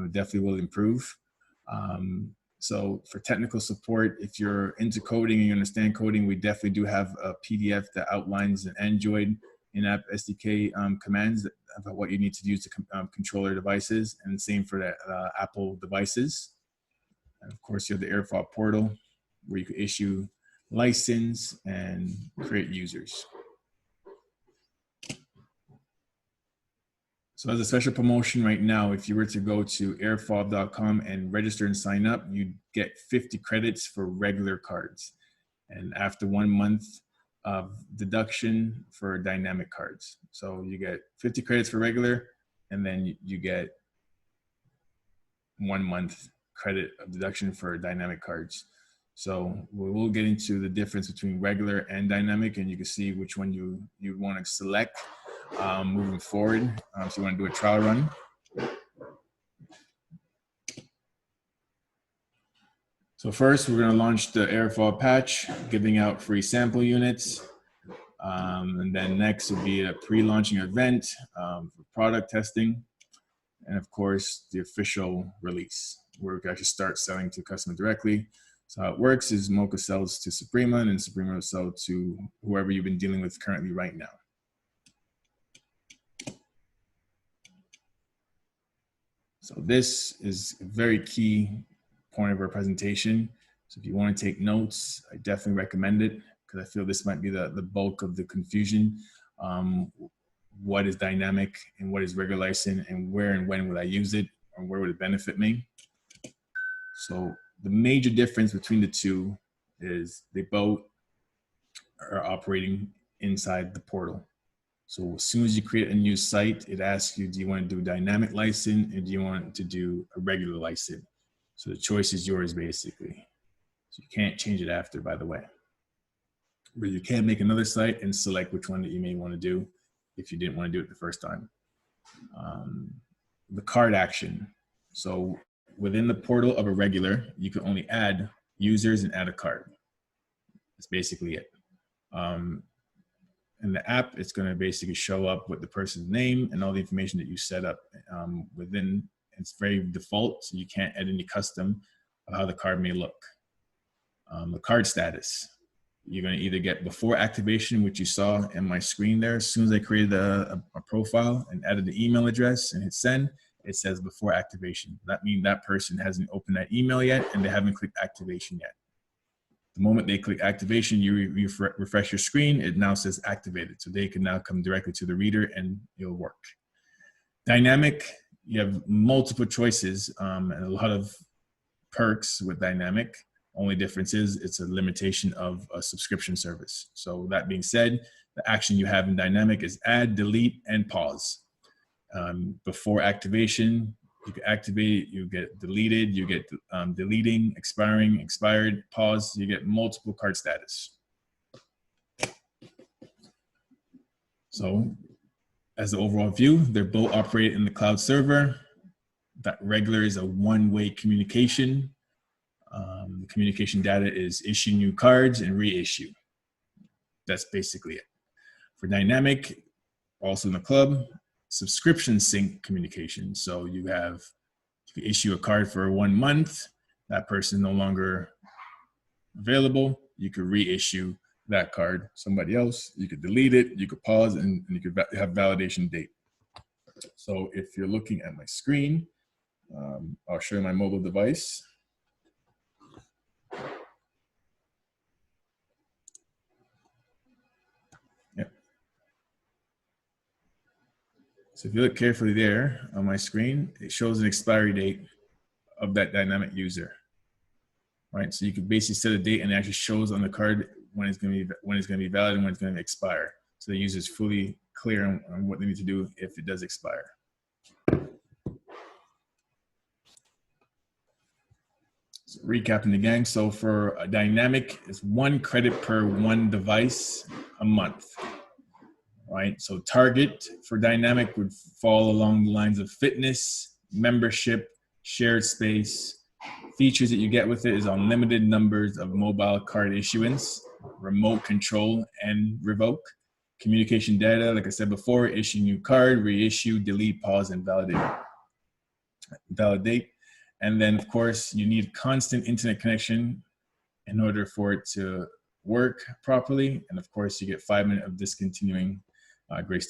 it definitely will improve. So for technical support, if you're into coding and you understand coding, we definitely do have a PDF that outlines an Android in-app SDK commands about what you need to use to control your devices, and same for the Apple devices. And of course, you have the AirFob portal where you can issue license and create users. So as a special promotion right now, if you were to go to airfob.com and register and sign up, you get 50 credits for regular cards. And after 1 month of deduction for dynamic cards. So you get 50 credits for regular, and then you get 1 month credit of deduction for dynamic cards. So we will get into the difference between regular and dynamic, and you can see which one you want to select moving forward. So you want to do a trial run. So first, we're going to launch the AirFob patch, giving out free sample units. And then next will be a pre-launching event for product testing. And of course, the official release, where we can actually start selling to customer directly. So how it works is Mocha sells to Suprema, and then Suprema will sell to whoever you've been dealing with currently right now. So this is a very key point of our presentation. So if you want to take notes, I definitely recommend it, because I feel this might be the bulk of the confusion. What is dynamic and what is regular license, and where and when would I use it, or where would it benefit me? So the major difference between the two is they both are operating inside the portal. So as soon as you create a new site, it asks you, do you want to do a dynamic license, or do you want to do a regular license? So the choice is yours, basically. So you can't change it after, by the way. But you can make another site and select which one that you may want to do if you didn't want to do it the first time. The card action. So within the portal of a regular, you can only add users and add a card. That's basically it. In the app, it's going to basically show up with the person's name and all the information that you set up within. It's very default, so you can't add any custom of how the card may look. The card status, you're going to either get before activation, which you saw in my screen there. As soon as I created a profile and added the email address and hit send, it says before activation. That means that person hasn't opened that email yet and they haven't clicked activation yet. The moment they click activation, you refresh your screen, it now says activated. So they can now come directly to the reader and it'll work. Dynamic, you have multiple choices and a lot of perks with dynamic. Only difference is it's a limitation of a subscription service. So that being said, the action you have in dynamic is add, delete, and pause. Before activation, you can activate, you get deleted, you get deleting, expiring, expired, pause, you get multiple card status. So as the overall view, they're both operated in the cloud server. That regular is a one-way communication. The communication data is issue new cards and reissue. That's basically it. For dynamic, also in the club, subscription sync communication. So you issue a card for 1 month, that person no longer available, you could reissue that card somebody else. You could delete it, you could pause, and you could have validation date. So if you're looking at my screen, I'll show you my mobile device. Yep. So if you look carefully there on my screen, it shows an expiry date of that dynamic user. Right, so you could basically set a date, and it actually shows on the card when it's going to be valid and when it's going to expire. So the user is fully clear on what they need to do if it does expire. So recapping again, so for a dynamic, it's 1 credit per 1 device a month. Right, so target for dynamic would fall along the lines of fitness, membership, shared space. Features that you get with it is unlimited numbers of mobile card issuance, remote control and revoke, communication data, like I said before, issue new card, reissue, delete, pause, and validate. And then of course you need constant internet connection in order for it to work properly. And of course you get 5 minutes of disconnecting grace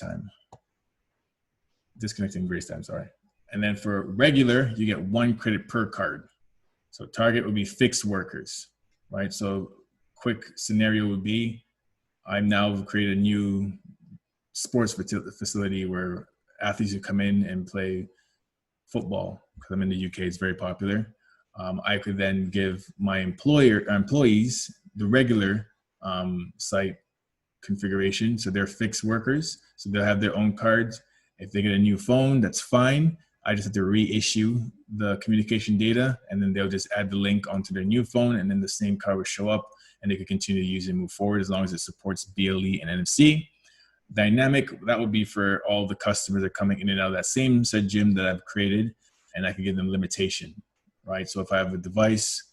time, sorry. And then for regular, you get 1 credit per card. So target would be fixed workers, right? So quick scenario would be, I've now created a new sports facility where athletes who come in and play football, because I'm in the UK, it's very popular. I could then give my employees the regular site configuration. So they're fixed workers. So they'll have their own cards. If they get a new phone, that's fine. I just have to reissue the communication data, and then they'll just add the link onto their new phone, and then the same card will show up, and they can continue to use it and move forward as long as it supports BLE and NFC. Dynamic, that would be for all the customers that are coming in and out of that same said gym that I've created, and I can give them limitation, right? So if I have a device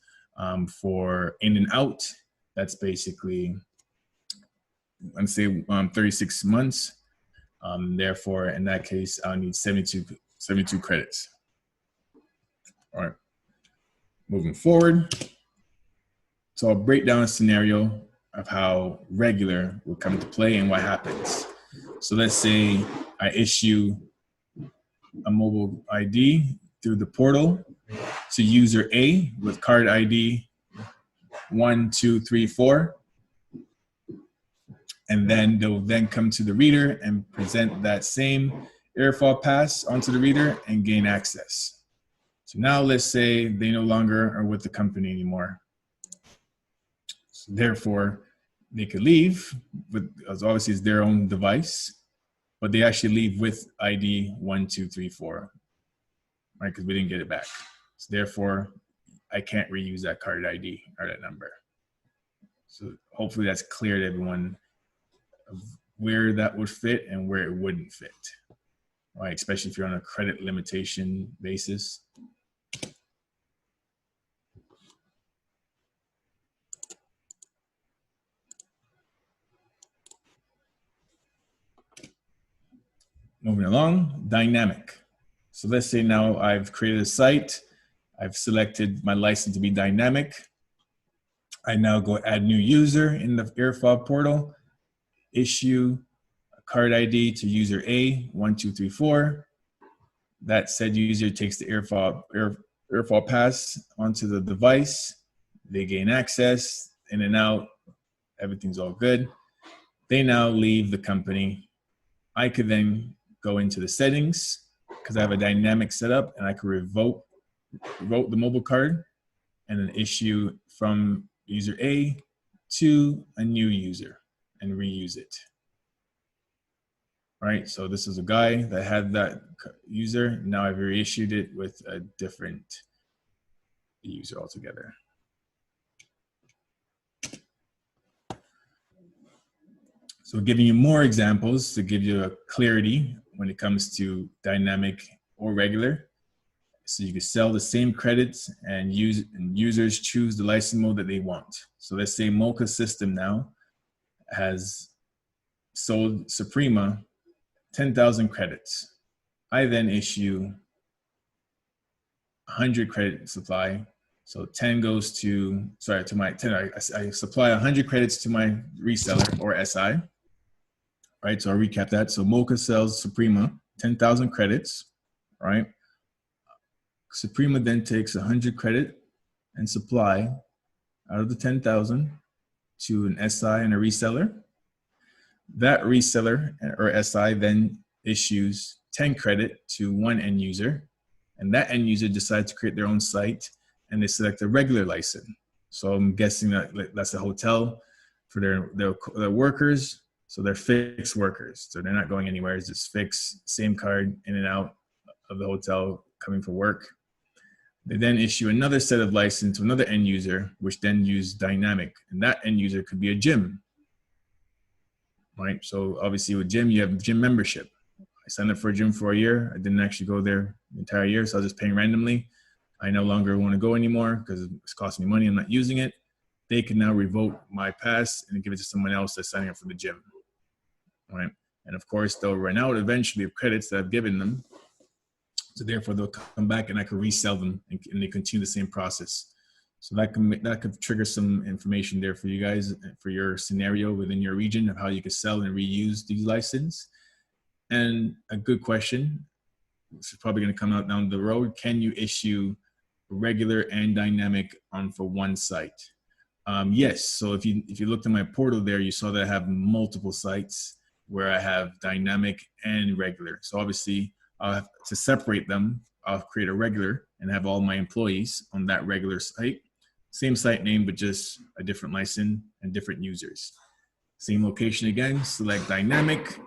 for in and out, that's basically, let's say 36 months. Therefore, in that case, I'll need 72 credits. All right, moving forward. So I'll break down a scenario of how regular will come into play and what happens. So let's say I issue a mobile ID through the portal to user A with card ID 1234. And then they'll then come to the reader and present that same airfall pass onto the reader and gain access. So now let's say they no longer are with the company anymore. So therefore, they could leave, as obviously it's their own device, but they actually leave with ID 1234, right? Because we didn't get it back. So therefore, I can't reuse that card ID or that number. So hopefully that's clear to everyone of where that would fit and where it wouldn't fit, right? Especially if you're on a credit limitation basis. Moving along, dynamic. So let's say now I've created a site. I've selected my license to be dynamic. I now go add new user in the airfall portal, issue a card ID to user A 1234. That said user takes the airfall pass onto the device. They gain access, in and out, everything's all good. They now leave the company. I could then go into the settings because I have a dynamic setup, and I could revoke the mobile card and then issue from user A to a new user and reuse it. All right, so this is a guy that had that user. Now I've reissued it with a different user altogether. So giving you more examples to give you a clarity when it comes to dynamic or regular. So you can sell the same credits and users choose the license mode that they want. So let's say Mocha system now has sold Suprema 10,000 credits. I then issue 100 credit supply So 10 goes to, sorry, to my 10, I supply 100 credits to my reseller or SI, right? So I'll recap that. So Mocha sells Suprema 10,000 credits, right? Suprema then takes 100 credit and supply out of the 10,000 to an SI and a reseller. That reseller or SI then issues 10 credit to one end user, and that end user decides to create their own site, and they select a regular license. So I'm guessing that that's a hotel for their workers. So they're fixed workers. So they're not going anywhere. It's just fixed, same card in and out of the hotel coming for work. They then issue another set of license to another end user, which then use dynamic. And that end user could be a gym, right? So obviously with gym, you have gym membership. I signed up for a gym for a year. I didn't actually go there the entire year, so I was just paying randomly. I no longer want to go anymore because it's costing me money. I'm not using it. They can now revoke my pass and give it to someone else that's signing up for the gym, right? And of course, they'll run out eventually of credits that I've given them. So therefore, they'll come back and I can resell them, and they continue the same process. So that could trigger some information there for you guys, for your scenario within your region of how you could sell and reuse these licenses. And a good question, this is probably going to come out down the road. Can you issue regular and dynamic on for one site? Yes. So if you looked at my portal there, you saw that I have multiple sites where I have dynamic and regular. So obviously, to separate them, I'll create a regular and have all my employees on that regular site. Same site name, but just a different license and different users. Same location again, select dynamic,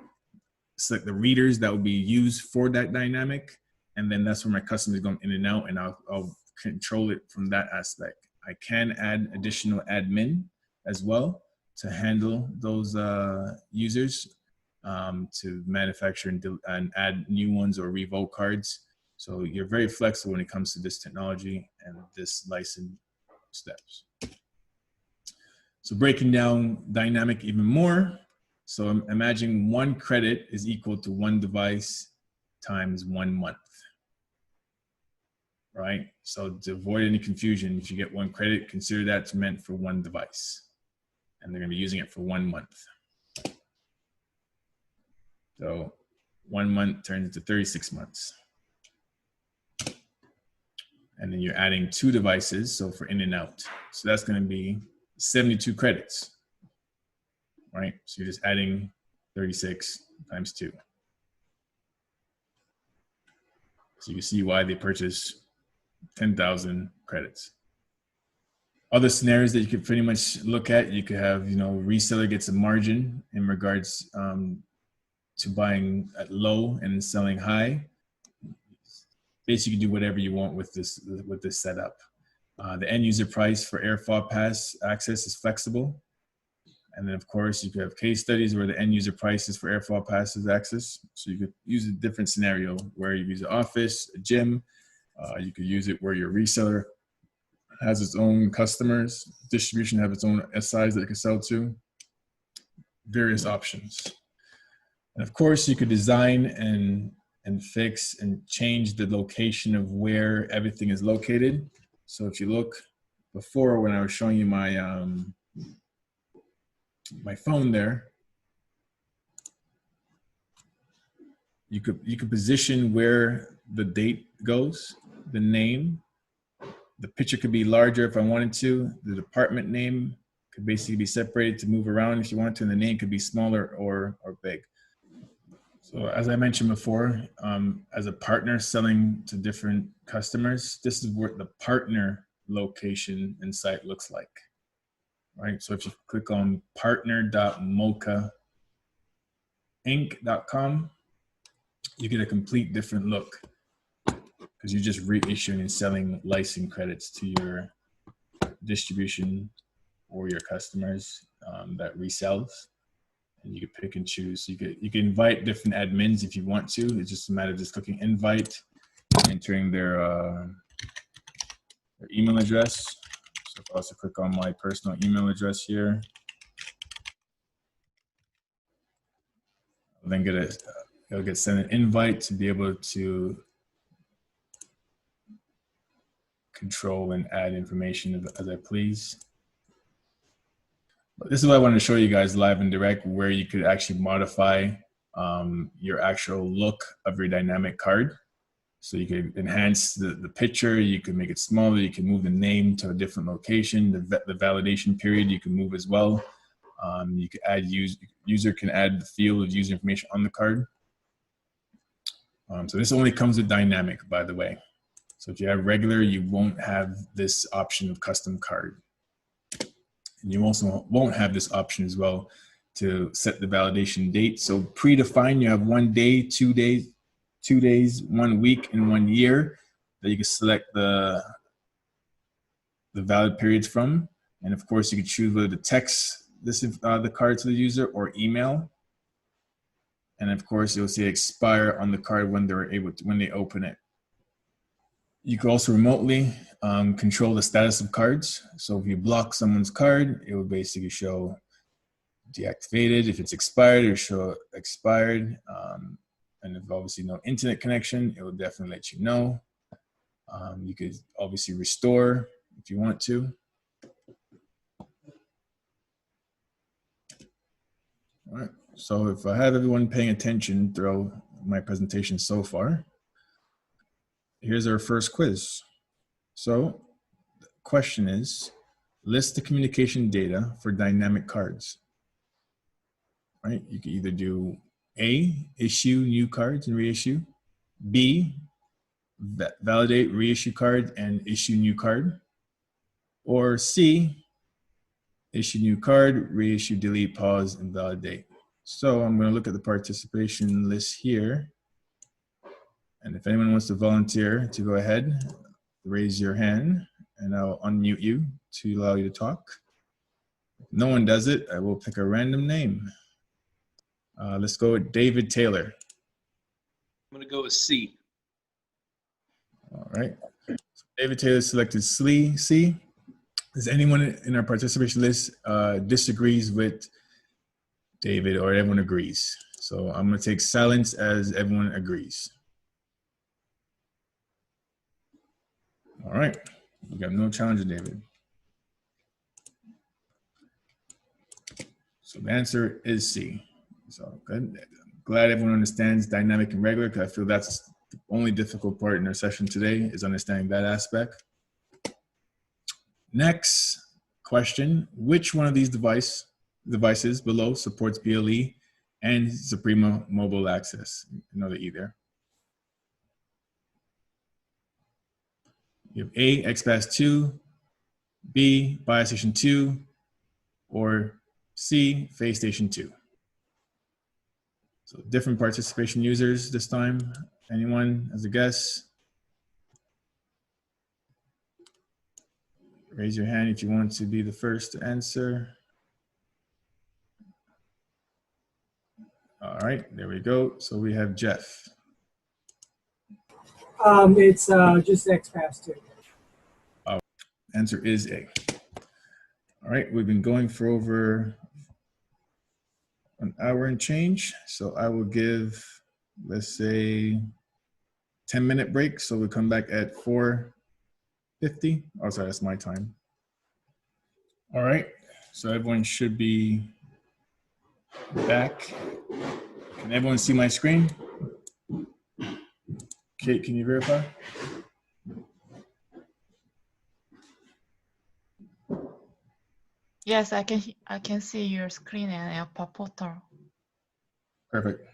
select the readers that will be used for that dynamic. And then that's where my customers go in and out, and I'll control it from that aspect. I can add additional admin as well to handle those users. To manufacture and add new ones or revoke cards. So you're very flexible when it comes to this technology and this license steps. So breaking down dynamic even more. So imagine one credit is equal to one device times 1 month, right? So to avoid any confusion, if you get one credit, consider that's meant for one device, and they're gonna be using it for 1 month. So 1 month turns into 36 months. And then you're adding 2 devices, so for in and out. So that's gonna be 72 credits, right? So you're just adding 36 times 2. So you see why they purchase 10,000 credits. Other scenarios that you could pretty much look at, you could have, reseller gets a margin in regards to buying at low and selling high. Basically, you can do whatever you want with this setup. The end user price for airfall pass access is flexible. And then of course you could have case studies where the end user price is for airfall passes access. So you could use a different scenario where you use an office, a gym. You could use it where your reseller has its own customers, distribution have its own SIs that it can sell to, various options. And of course, you could design and fix and change the location of where everything is located. So if you look before when I was showing you my my phone there, you could position where the date goes, the name. The picture could be larger if I wanted to. The department name could basically be separated to move around if you want to, and the name could be smaller or big. So as I mentioned before, as a partner selling to different customers, this is what the partner location and site looks like, right? So if you click on partner.mochainc.com, you get a complete different look because you're just reissuing and selling license credits to your distribution or your customers that resells. And you can pick and choose. So you can invite different admins if you want to. It's just a matter of just clicking invite, entering their email address. So I'll also click on my personal email address here. I'll then it'll get sent an invite to be able to control and add information as I please. But this is what I want to show you guys live and direct, where you could actually modify your actual look of your dynamic card. So you could enhance the picture, you can make it smaller, you can move the name to a different location, the validation period you can move as well. You can add user can add the field of user information on the card. So this only comes with dynamic, by the way. So if you have regular, you won't have this option of custom card. And you also won't have this option as well to set the validation date. So predefined, you have 1 day, 2 days, 2 days, 1 week, and 1 year that you can select the valid periods from. And of course, you can choose whether to text the card to the user or email. And of course, you'll see expire on the card when when they open it. You can also remotely control the status of cards. So if you block someone's card, it will basically show deactivated. If it's expired, it'll show expired. And if obviously no internet connection, it will definitely let you know. You could obviously restore if you want to. All right, so if I have everyone paying attention throughout my presentation so far, here's our first quiz. So the question is, list the communication data for dynamic cards. Right, you can either do A, issue new cards and reissue, B, validate reissue card and issue new card, or C, issue new card, reissue, delete, pause, and validate. So I'm going to look at the participation list here. And if anyone wants to volunteer to go ahead, raise your hand and I'll unmute you to allow you to talk. If no one does it, I will pick a random name. Let's go with David Taylor. I'm going to go with C. All right. So David Taylor selected C. Does anyone in our participation list disagrees with David, or everyone agrees? So I'm going to take silence as everyone agrees. All right. You got no challenge, David. So the answer is C. So good. Glad everyone understands dynamic and regular, because I feel that's the only difficult part in our session today, is understanding that aspect. Next question, which one of these devices below supports BLE and Suprema Mobile Access? You know the either. You have A, XPass 2, B, BioStation 2, or C, FaceStation 2. So different participation users this time. Anyone as a guess? Raise your hand if you want to be the first to answer. All right, there we go. So we have Jeff. It's just XPass 2. Oh, answer is A. All right, we've been going for over an hour and change. So I will give, let's say, 10-minute break. So we'll come back at 4:50. Oh, sorry, that's my time. All right, so everyone should be back. Can everyone see my screen? Kate, can you verify? Yes, I can see your screen and your portal. Perfect.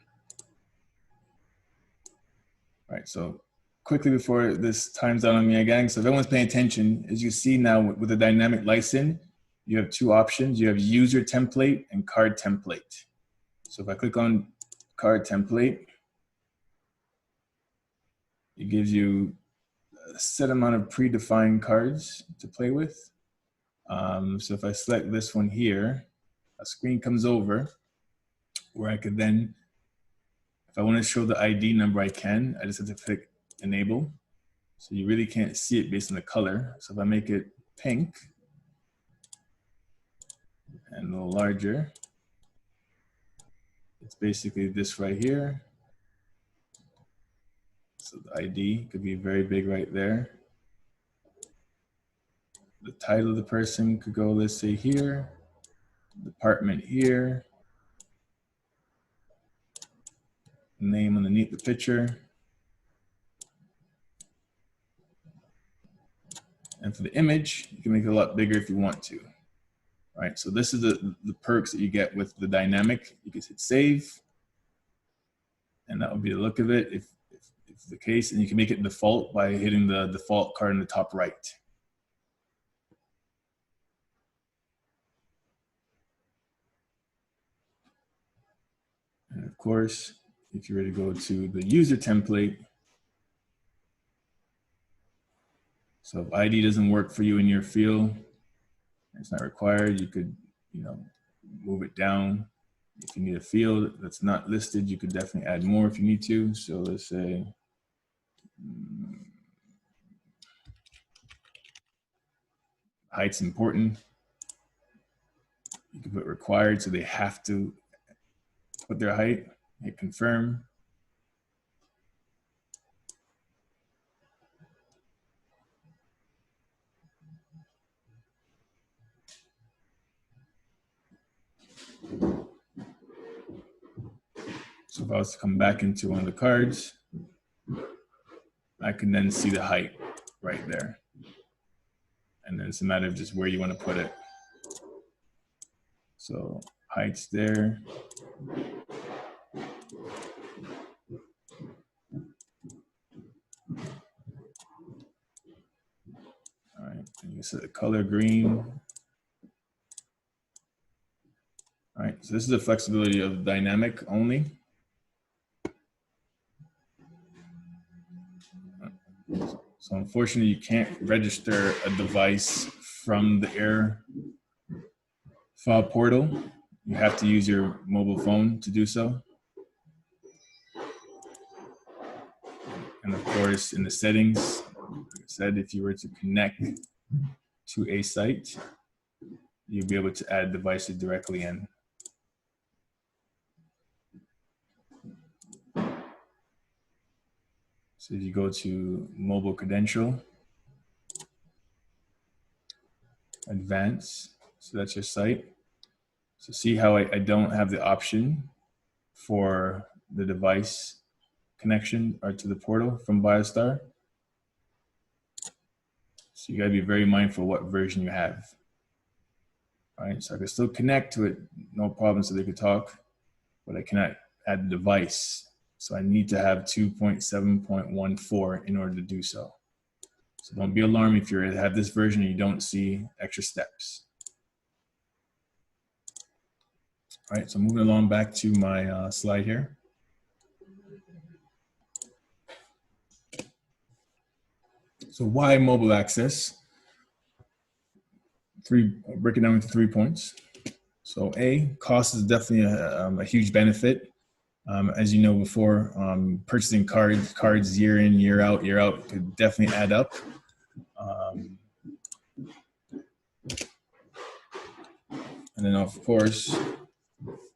All right, so quickly before this time's out on me again, so if everyone's paying attention, as you see now with the dynamic license, you have two options. You have user template and card template. So if I click on card template, it gives you a set amount of predefined cards to play with. So if I select this one here, a screen comes over where I could then, if I want to show the ID number, I can. I just have to click enable. So you really can't see it based on the color. So if I make it pink and a little larger, it's basically this right here. So the ID could be very big right there. the title of the person could go, let's say here, department here, name underneath the picture. And for the image, you can make it a lot bigger if you want to. All right, so this is the perks that you get with the dynamic. You can hit save, and that will be the look of it if the case, and you can make it default by hitting the default card in the top right. And of course, if you're ready to go to the user template, so if ID doesn't work for you in your field, it's not required, you could, move it down. If you need a field that's not listed, you could definitely add more if you need to. So let's say, height's important. You can put required, so they have to put their height, hit confirm. So if I was to come back into one of the cards, I can then see the height right there. And then it's a matter of just where you want to put it. So height's there. All right, and you set the color green. All right, so this is the flexibility of dynamic only. So unfortunately, you can't register a device from the air file portal. You have to use your mobile phone to do so. And of course, in the settings, like I said, if you were to connect to a site, you'll be able to add devices directly in. So if you go to mobile credential, advanced, so that's your site. So see how I don't have the option for the device connection or to the portal from BioStar. So you gotta be very mindful what version you have. All right, so I can still connect to it, no problem, so they could talk, but I cannot add the device. So I need to have 2.7.14 in order to do so. So don't be alarmed if you have this version and you don't see extra steps. All right, so moving along back to my slide here. So why mobile access? Break it down into 3 points. So A, cost is definitely a huge benefit. As you know before, purchasing cards year in, year out could definitely add up. And then of course,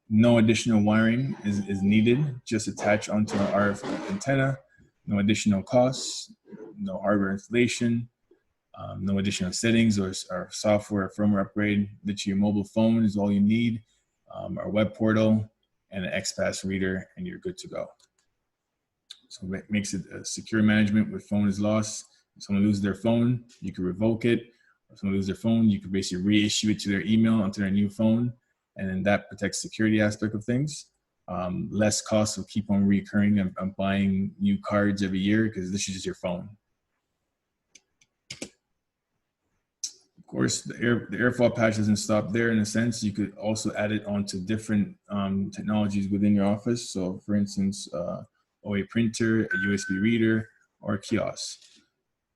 no additional wiring is needed, just attach onto an RF antenna, no additional costs, no hardware installation, no additional settings or software or firmware upgrade. Literally your mobile phone is all you need, our web portal, and an XPass reader, and you're good to go. So it makes it a secure management with phone is lost. If someone loses their phone, you can revoke it. If someone loses their phone, you can basically reissue it to their email onto their new phone, and then that protects the security aspect of things. Less costs will keep on recurring and buying new cards every year because this is just your phone. Of course, the airfall patch doesn't stop there in a sense. You could also add it onto different technologies within your office. So for instance, OA printer, a USB reader, or a kiosk.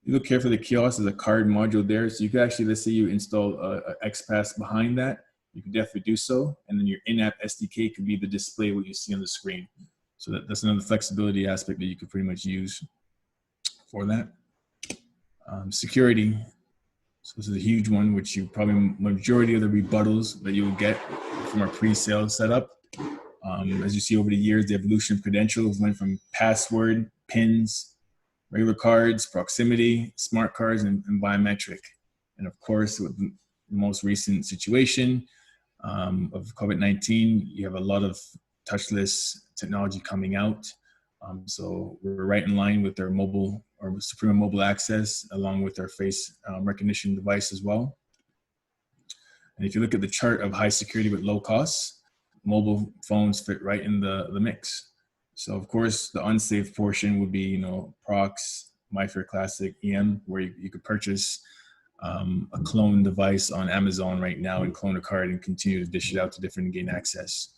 You look carefully, the kiosk is a card module there. So you could actually, let's say you install a XPass behind that, you could definitely do so. And then your in-app SDK could be the display what you see on the screen. So that's another flexibility aspect that you could pretty much use for that. Security. So this is a huge one, which you probably, majority of the rebuttals that you will get from our pre-sale setup. As you see over the years, the evolution of credentials went from password, pins, regular cards, proximity, smart cards, and biometric. And of course, with the most recent situation of COVID-19, you have a lot of touchless technology coming out. So we're right in line with our mobile or Suprema Mobile Access, along with our face recognition device as well. And if you look at the chart of high security with low costs, mobile phones fit right in the mix. So of course, the unsafe portion would be, you know, Prox, MyFair Classic, EM, where you could purchase a clone device on Amazon right now and clone a card and continue to dish it out to different and gain access.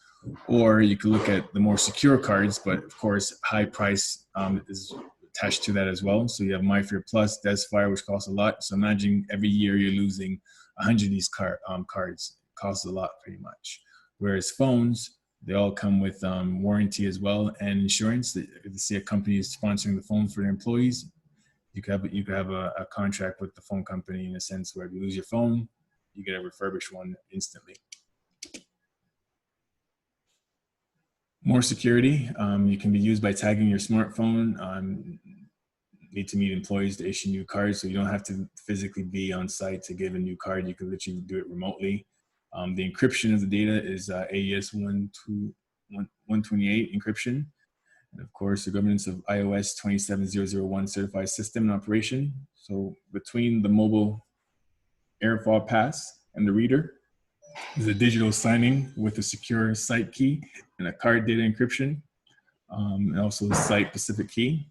Or you could look at the more secure cards, but of course, high price is attached to that as well. So you have MyFair Plus, Desfire, which costs a lot. So imagine every year you're losing 100 of these cards. It costs a lot pretty much. Whereas phones, they all come with warranty as well and insurance. If you see a company is sponsoring the phone for their employees, you could have a contract with the phone company in a sense where if you lose your phone, you get a refurbished one instantly. More security, you can be used by tagging your smartphone. Need to meet employees to issue new cards, so you don't have to physically be on site to give a new card. You can literally do it remotely. The encryption of the data is AES 128 encryption. And of course, the governance of iOS 27001 certified system in operation. So between the mobile AirFob pass and the reader is a digital signing with a secure site key and a card data encryption, and also a site specific key.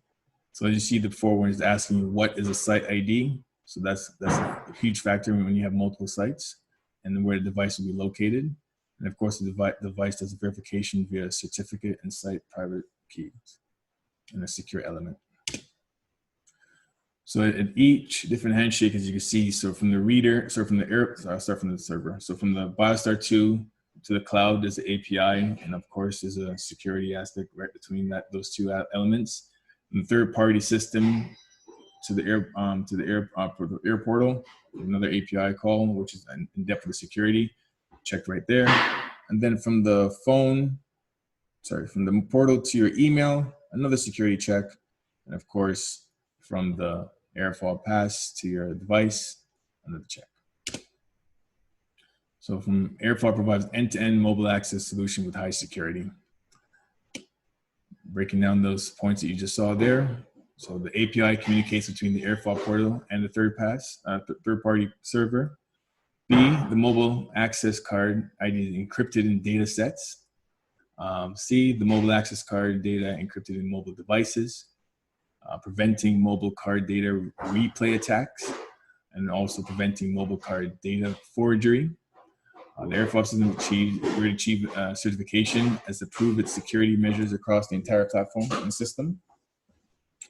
So as you see, the before one is asking you what is a site ID. So that's a huge factor when you have multiple sites, and then where the device will be located. And of course, the device does verification via certificate and site private keys and a secure element. So at each different handshake, as you can see, so from the reader, so from the I'll start from the server. So from the BioStar 2 to the cloud, there's the API, and of course, there's a security aspect right between those two elements. And the third-party system to the air portal, another API call, which is in depth of the security, checked right there. And then from the phone, from the portal to your email, another security check. And of course, from the AirFob pass to your device, another check. So from AirFob provides end-to-end mobile access solution with high security. Breaking down those points that you just saw there. So the API communicates between the AirFob portal and the third-party server. B, the mobile access card ID is encrypted in data sets. C, the mobile access card data encrypted in mobile devices, preventing mobile card data replay attacks, and also preventing mobile card data forgery. The AirFob system will achieve certification as to prove its security measures across the entire platform and system.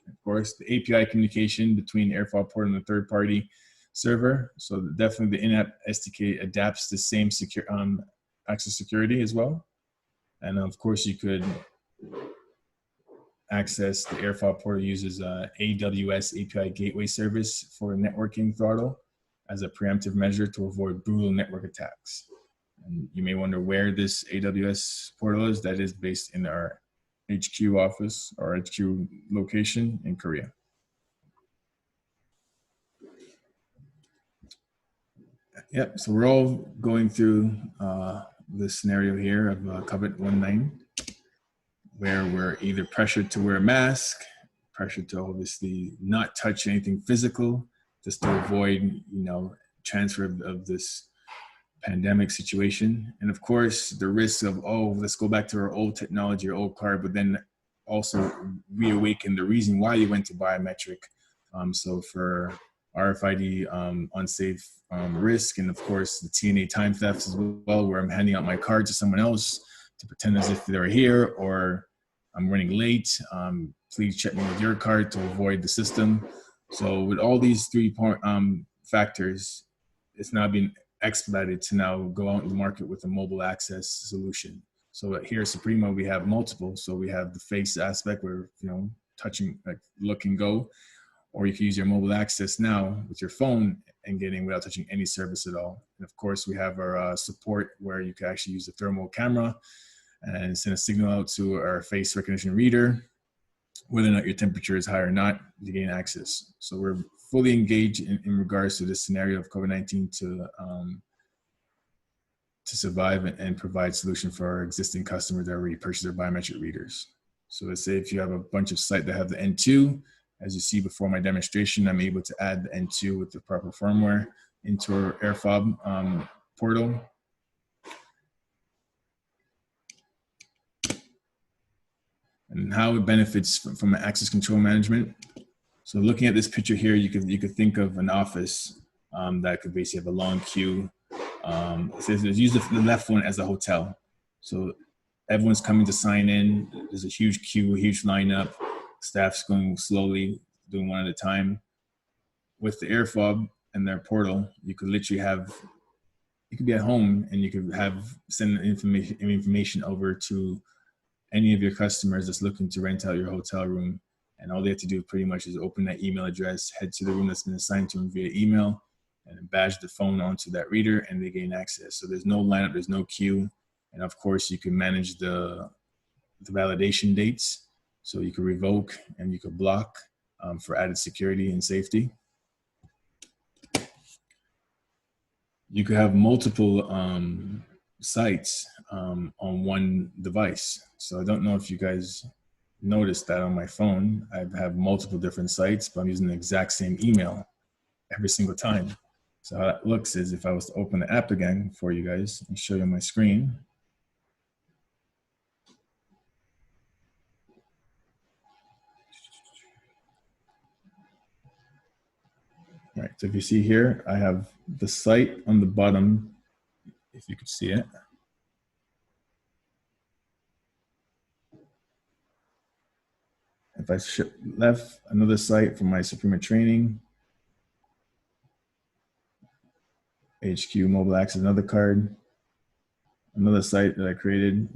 Of course, the API communication between the AirFob portal and the third-party server. So definitely the in-app SDK adapts the same secure access security as well. And of course, you could access the AirFob portal uses AWS API gateway service for networking throttle as a preemptive measure to avoid brutal network attacks. And you may wonder where this AWS portal is. That is based in our HQ office or HQ location in Korea. Yep, so we're all going through this scenario here of COVID-19, where we're either pressured to wear a mask, pressured to obviously not touch anything physical, just to avoid, you know, transfer of this pandemic situation. And of course, the risk of, oh, let's go back to our old technology or old card, but then also reawaken the reason why you went to biometric. So for RFID unsafe risk, and of course the TNA time thefts as well, where I'm handing out my card to someone else to pretend as if they're here, or I'm running late, please check me with your card to avoid the system. So with all these three factors, it's now been expedited to now go out in the market with a mobile access solution. So here at Suprema, we have multiple. So we have the face aspect where, you know, touching, like look and go, or you can use your mobile access now with your phone and getting without touching any service at all. And of course, we have our support where you can actually use a thermal camera and send a signal out to our face recognition reader, whether or not your temperature is high or not, to gain access. So we're fully engage in regards to the scenario of COVID-19 to survive and provide solution for our existing customers that already purchased their biometric readers. So let's say if you have a bunch of sites that have the N2, as you see before my demonstration, I'm able to add the N2 with the proper firmware into our AirFob portal. And how it benefits from access control management. So looking at this picture here, you could think of an office that could basically have a long queue. It says use the left one as a hotel. So everyone's coming to sign in. There's a huge queue, a huge lineup. Staff's going slowly, doing one at a time. With the AirFob and their portal, you could literally you could be at home and you could send information over to any of your customers that's looking to rent out your hotel room. And all they have to do pretty much is open that email address, head to the room that's been assigned to them via email, and then badge the phone onto that reader, and they gain access. So there's no lineup, there's no queue. And of course, you can manage the validation dates. So you can revoke and you can block for added security and safety. You could have multiple sites on one device. So I don't know if you guys noticed that on my phone. I have multiple different sites, but I'm using the exact same email every single time. So how that looks is if I was to open the app again for you guys and show you my screen. All right, so if you see here, I have the site on the bottom, if you could see it. If I left another site for my Suprema training, HQ Mobile Access, another card, another site that I created,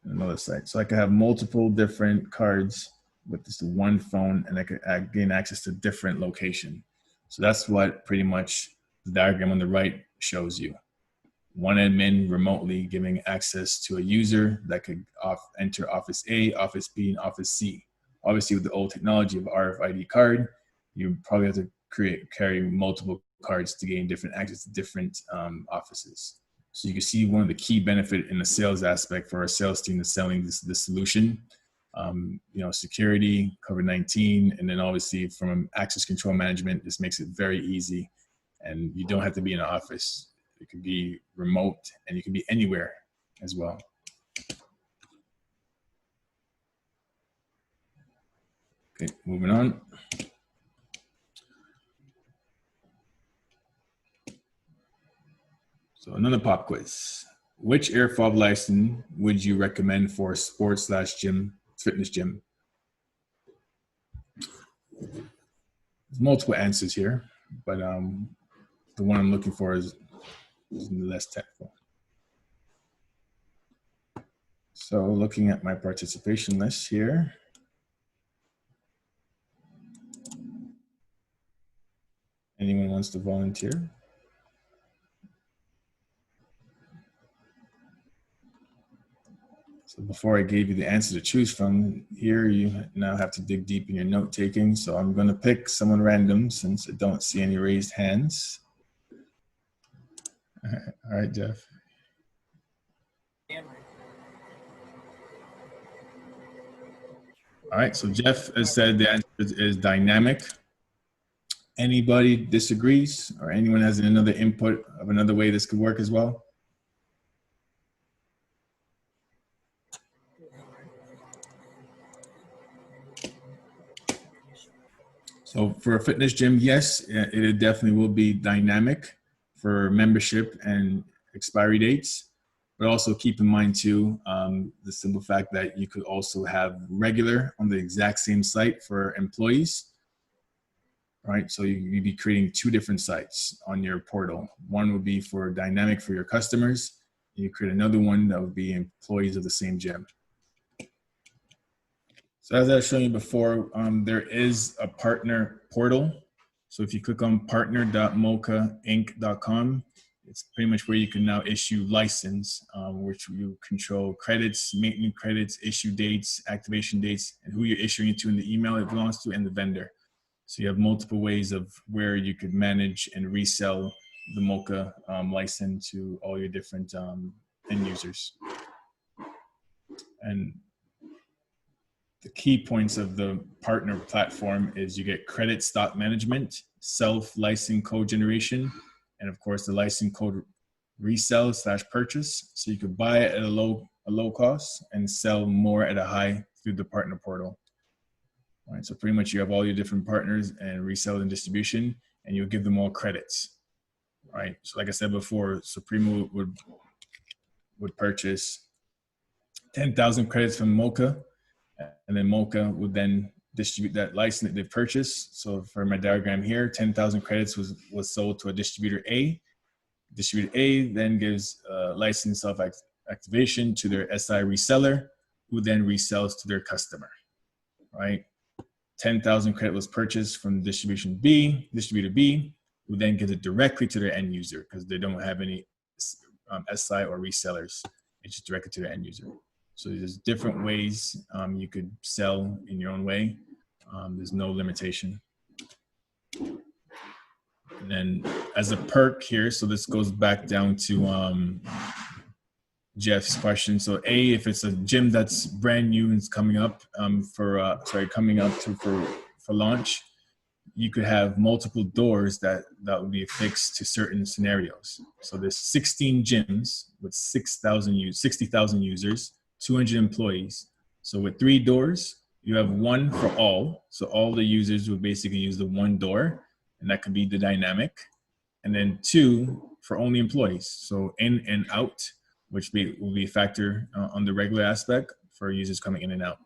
another site. So I could have multiple different cards with just one phone, and I could gain access to different location. So that's what pretty much the diagram on the right shows you. One admin remotely giving access to a user that could enter Office A, Office B, and Office C. Obviously, with the old technology of RFID card, you probably have to carry multiple cards to gain different access to different offices. So you can see one of the key benefit in the sales aspect for our sales team that's selling this solution. Security, COVID-19, and then obviously from access control management, this makes it very easy, and you don't have to be in an office. It can be remote, and you can be anywhere as well. Okay, moving on. So another pop quiz. Which AirFob license would you recommend for a sports/gym, fitness gym? There's multiple answers here, but the one I'm looking for is less technical. So looking at my participation list here. Anyone wants to volunteer? So before I gave you the answer to choose from, here you now have to dig deep in your note taking. So I'm going to pick someone random since I don't see any raised hands. All right, Jeff. All right, so Jeff has said the answer is dynamic. Anybody disagrees, or anyone has another input of another way this could work as well? So for a fitness gym, yes, it definitely will be dynamic for membership and expiry dates, but also keep in mind too, the simple fact that you could also have regular on the exact same site for employees, right? So you'd be creating two different sites on your portal. One would be for dynamic for your customers, and you create another one that would be employees of the same gym. So as I was showing you before, there is a partner portal. So if you click on partner.mochainc.com, it's pretty much where you can now issue license, which you control credits, maintenance credits, issue dates, activation dates, and who you're issuing it to in the email it belongs to, and the vendor. So you have multiple ways of where you could manage and resell the Mocha license to all your different end users. And the key points of the partner platform is you get credit stock management, self-license code generation, and of course the license code resell / purchase. So you could buy it at a low cost and sell more at a high through the partner portal. All right, so pretty much you have all your different partners and resell and distribution, and you'll give them all credits. All right, so like I said before, Suprema would purchase 10,000 credits from Mocha, and then Mocha would then distribute that license that they've purchased. So for my diagram here, 10,000 credits was sold to a distributor A. Distributor A then gives license self-activation to their SI reseller, who then resells to their customer, right? 10,000 credit was purchased from distributor B, who then gives it directly to their end user because they don't have any SI or resellers. It's just directly to their end user. So there's different ways you could sell in your own way. There's no limitation. And then as a perk here, so this goes back down to Jeff's question. So A, if it's a gym that's brand new and it's coming up for launch, you could have multiple doors that would be affixed to certain scenarios. So there's 16 gyms with 60,000 users, 200 employees. So with 3 doors, you have one for all. So all the users would basically use the one door, and that could be the dynamic. And then 2 for only employees. So in and out, which will be a factor on the regular aspect for users coming in and out.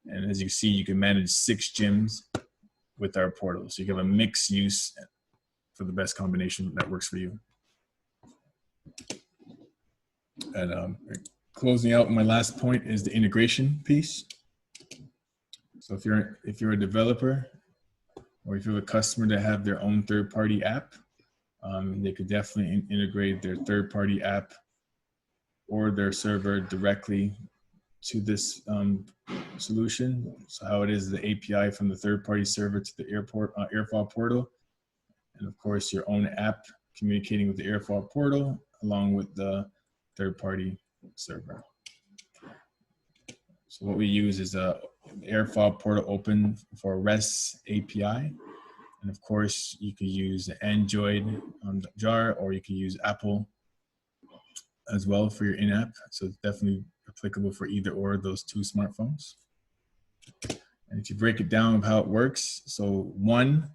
And as you see, you can manage 6 gyms with our portal. So you can have a mixed use for the best combination that works for you. And closing out, my last point is the integration piece. So if you're a developer or if you're a customer that have their own third-party app, they could definitely integrate their third-party app or their server directly to this solution. So how it is the API from the third-party server to the Airfall portal, and of course your own app communicating with the Airfall portal along with the third-party server. So what we use is a Airfall portal open for REST API, and of course you could use Android jar, or you could use Apple as well for your in-app. So it's definitely applicable for either or those 2 smartphones. And if you break it down of how it works, so 1,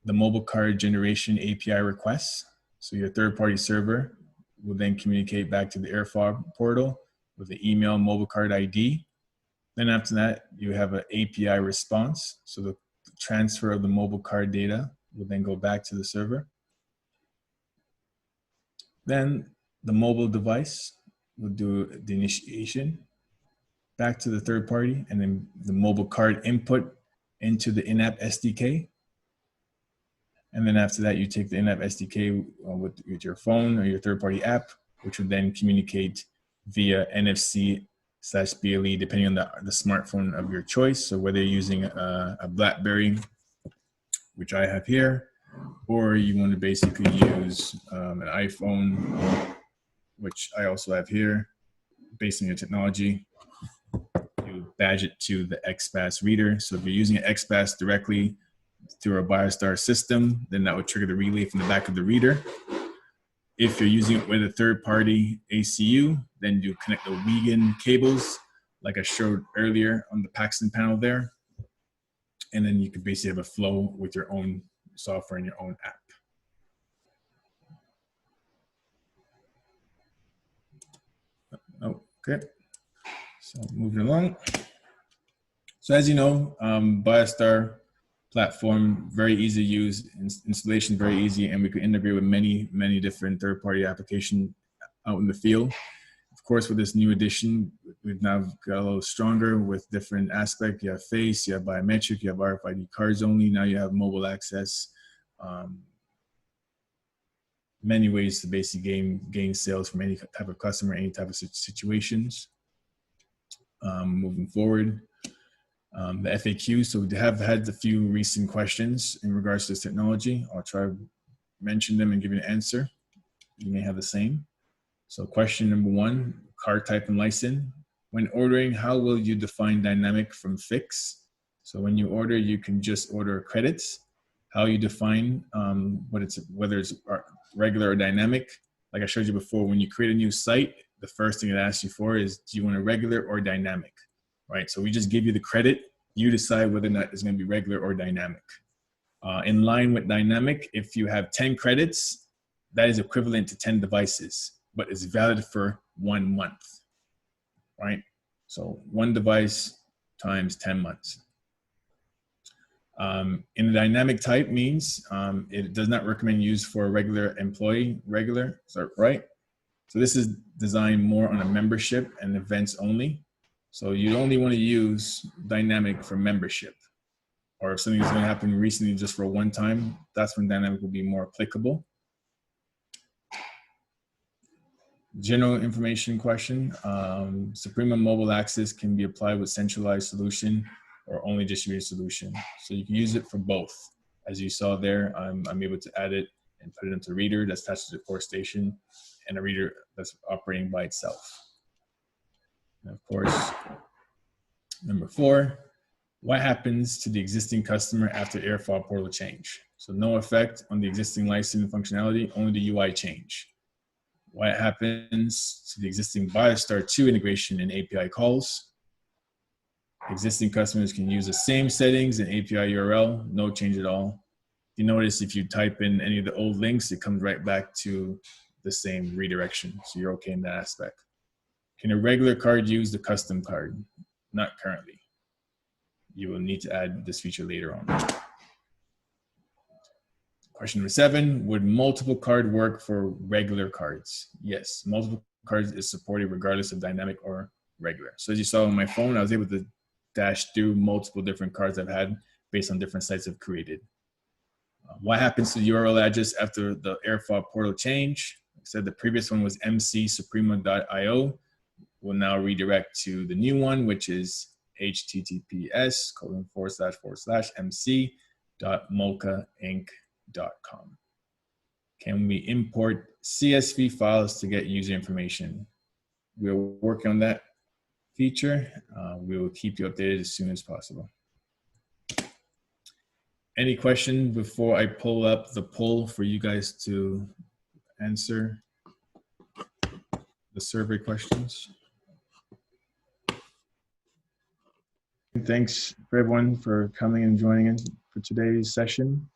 the mobile card generation API requests. So your third-party server will then communicate back to the Airfall portal with the email mobile card ID. Then after that, you have an API response. So the transfer of the mobile card data will then go back to the server. Then the mobile device will do the initiation back to the third party, and then the mobile card input into the in-app SDK. And then after that, you take the in-app SDK with your phone or your third-party app, which would then communicate via NFC/BLE, depending on the smartphone of your choice. So whether you're using a BlackBerry, which I have here, or you want to basically use an iPhone, which I also have here, based on your technology, you badge it to the XPass reader. So if you're using an XPass directly through a BioStar system, then that would trigger the relay from the back of the reader. If you're using it with a third-party ACU, then you connect the Wigan cables, like I showed earlier on the Paxton panel there. And then you could basically have a flow with your own software and your own app. Okay, so moving along. So as you know, BioStar platform, very easy to use, installation very easy, and we could integrate with many different third-party applications out in the field. Of course, with this new edition, we've now got a little stronger with different aspects. You have face, you have biometric, you have RFID cards only. Now you have mobile access. Many ways to basically gain sales from any type of customer, any type of situations. Moving forward, The FAQ, so we have had a few recent questions in regards to this technology. I'll try to mention them and give you an answer. You may have the same. So question number 1, card type and license. When ordering, how will you define dynamic from fixed? So when you order, you can just order credits. How you define whether it's regular or dynamic. Like I showed you before, when you create a new site, the first thing it asks you for is, do you want a regular or dynamic? Right, so we just give you the credit. You decide whether or not it's going to be regular or dynamic. In line with dynamic, if you have 10 credits, that is equivalent to 10 devices, but it's valid for 1 month, right? So 1 device times 10 months. In the dynamic type means it does not recommend use for a regular employee, right? So this is designed more on a membership and events only. So you only want to use dynamic for membership, or if something is going to happen recently just for one time, that's when dynamic will be more applicable. General information question. Suprema Mobile Access can be applied with centralized solution or only distributed solution. So you can use it for both. As you saw there, I'm able to add it and put it into a reader that's attached to the core station and a reader that's operating by itself. And of course, number 4, what happens to the existing customer after AirFile portal change? So no effect on the existing license functionality, only the UI change. What happens to the existing BioStar 2 integration and API calls? Existing customers can use the same settings and API URL, no change at all. You notice if you type in any of the old links, it comes right back to the same redirection. So you're okay in that aspect. Can a regular card use the custom card? Not currently. You will need to add this feature later on. Question number 7, would multiple card work for regular cards? Yes, multiple cards is supported regardless of dynamic or regular. So as you saw on my phone, I was able to dash through multiple different cards I've had based on different sites I've created. What happens to the URL address after the AirFile portal change? I said the previous one was mcsuprema.io. Will now redirect to the new one, which is https://mc.mochainc.com. Can we import CSV files to get user information? We're working on that feature. We will keep you updated as soon as possible. Any question before I pull up the poll for you guys to answer the survey questions? Thanks for everyone for coming and joining in for today's session.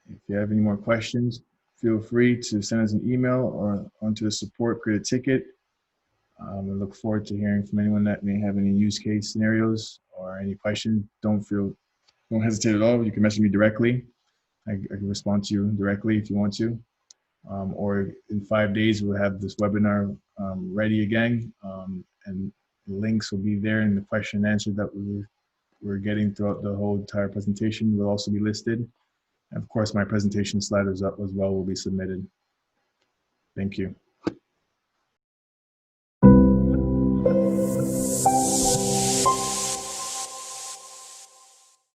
If you have any more questions, feel free to send us an email or onto the support, create a ticket. I look forward to hearing from anyone that may have any use case scenarios or any questions. Don't hesitate at all. You can message me directly. I can respond to you directly if you want to. Or in 5 days, we'll have this webinar ready again. And the links will be there, and the question and answer that we're getting throughout the whole entire presentation will also be listed. And of course, my presentation slide as well will be submitted. Thank you.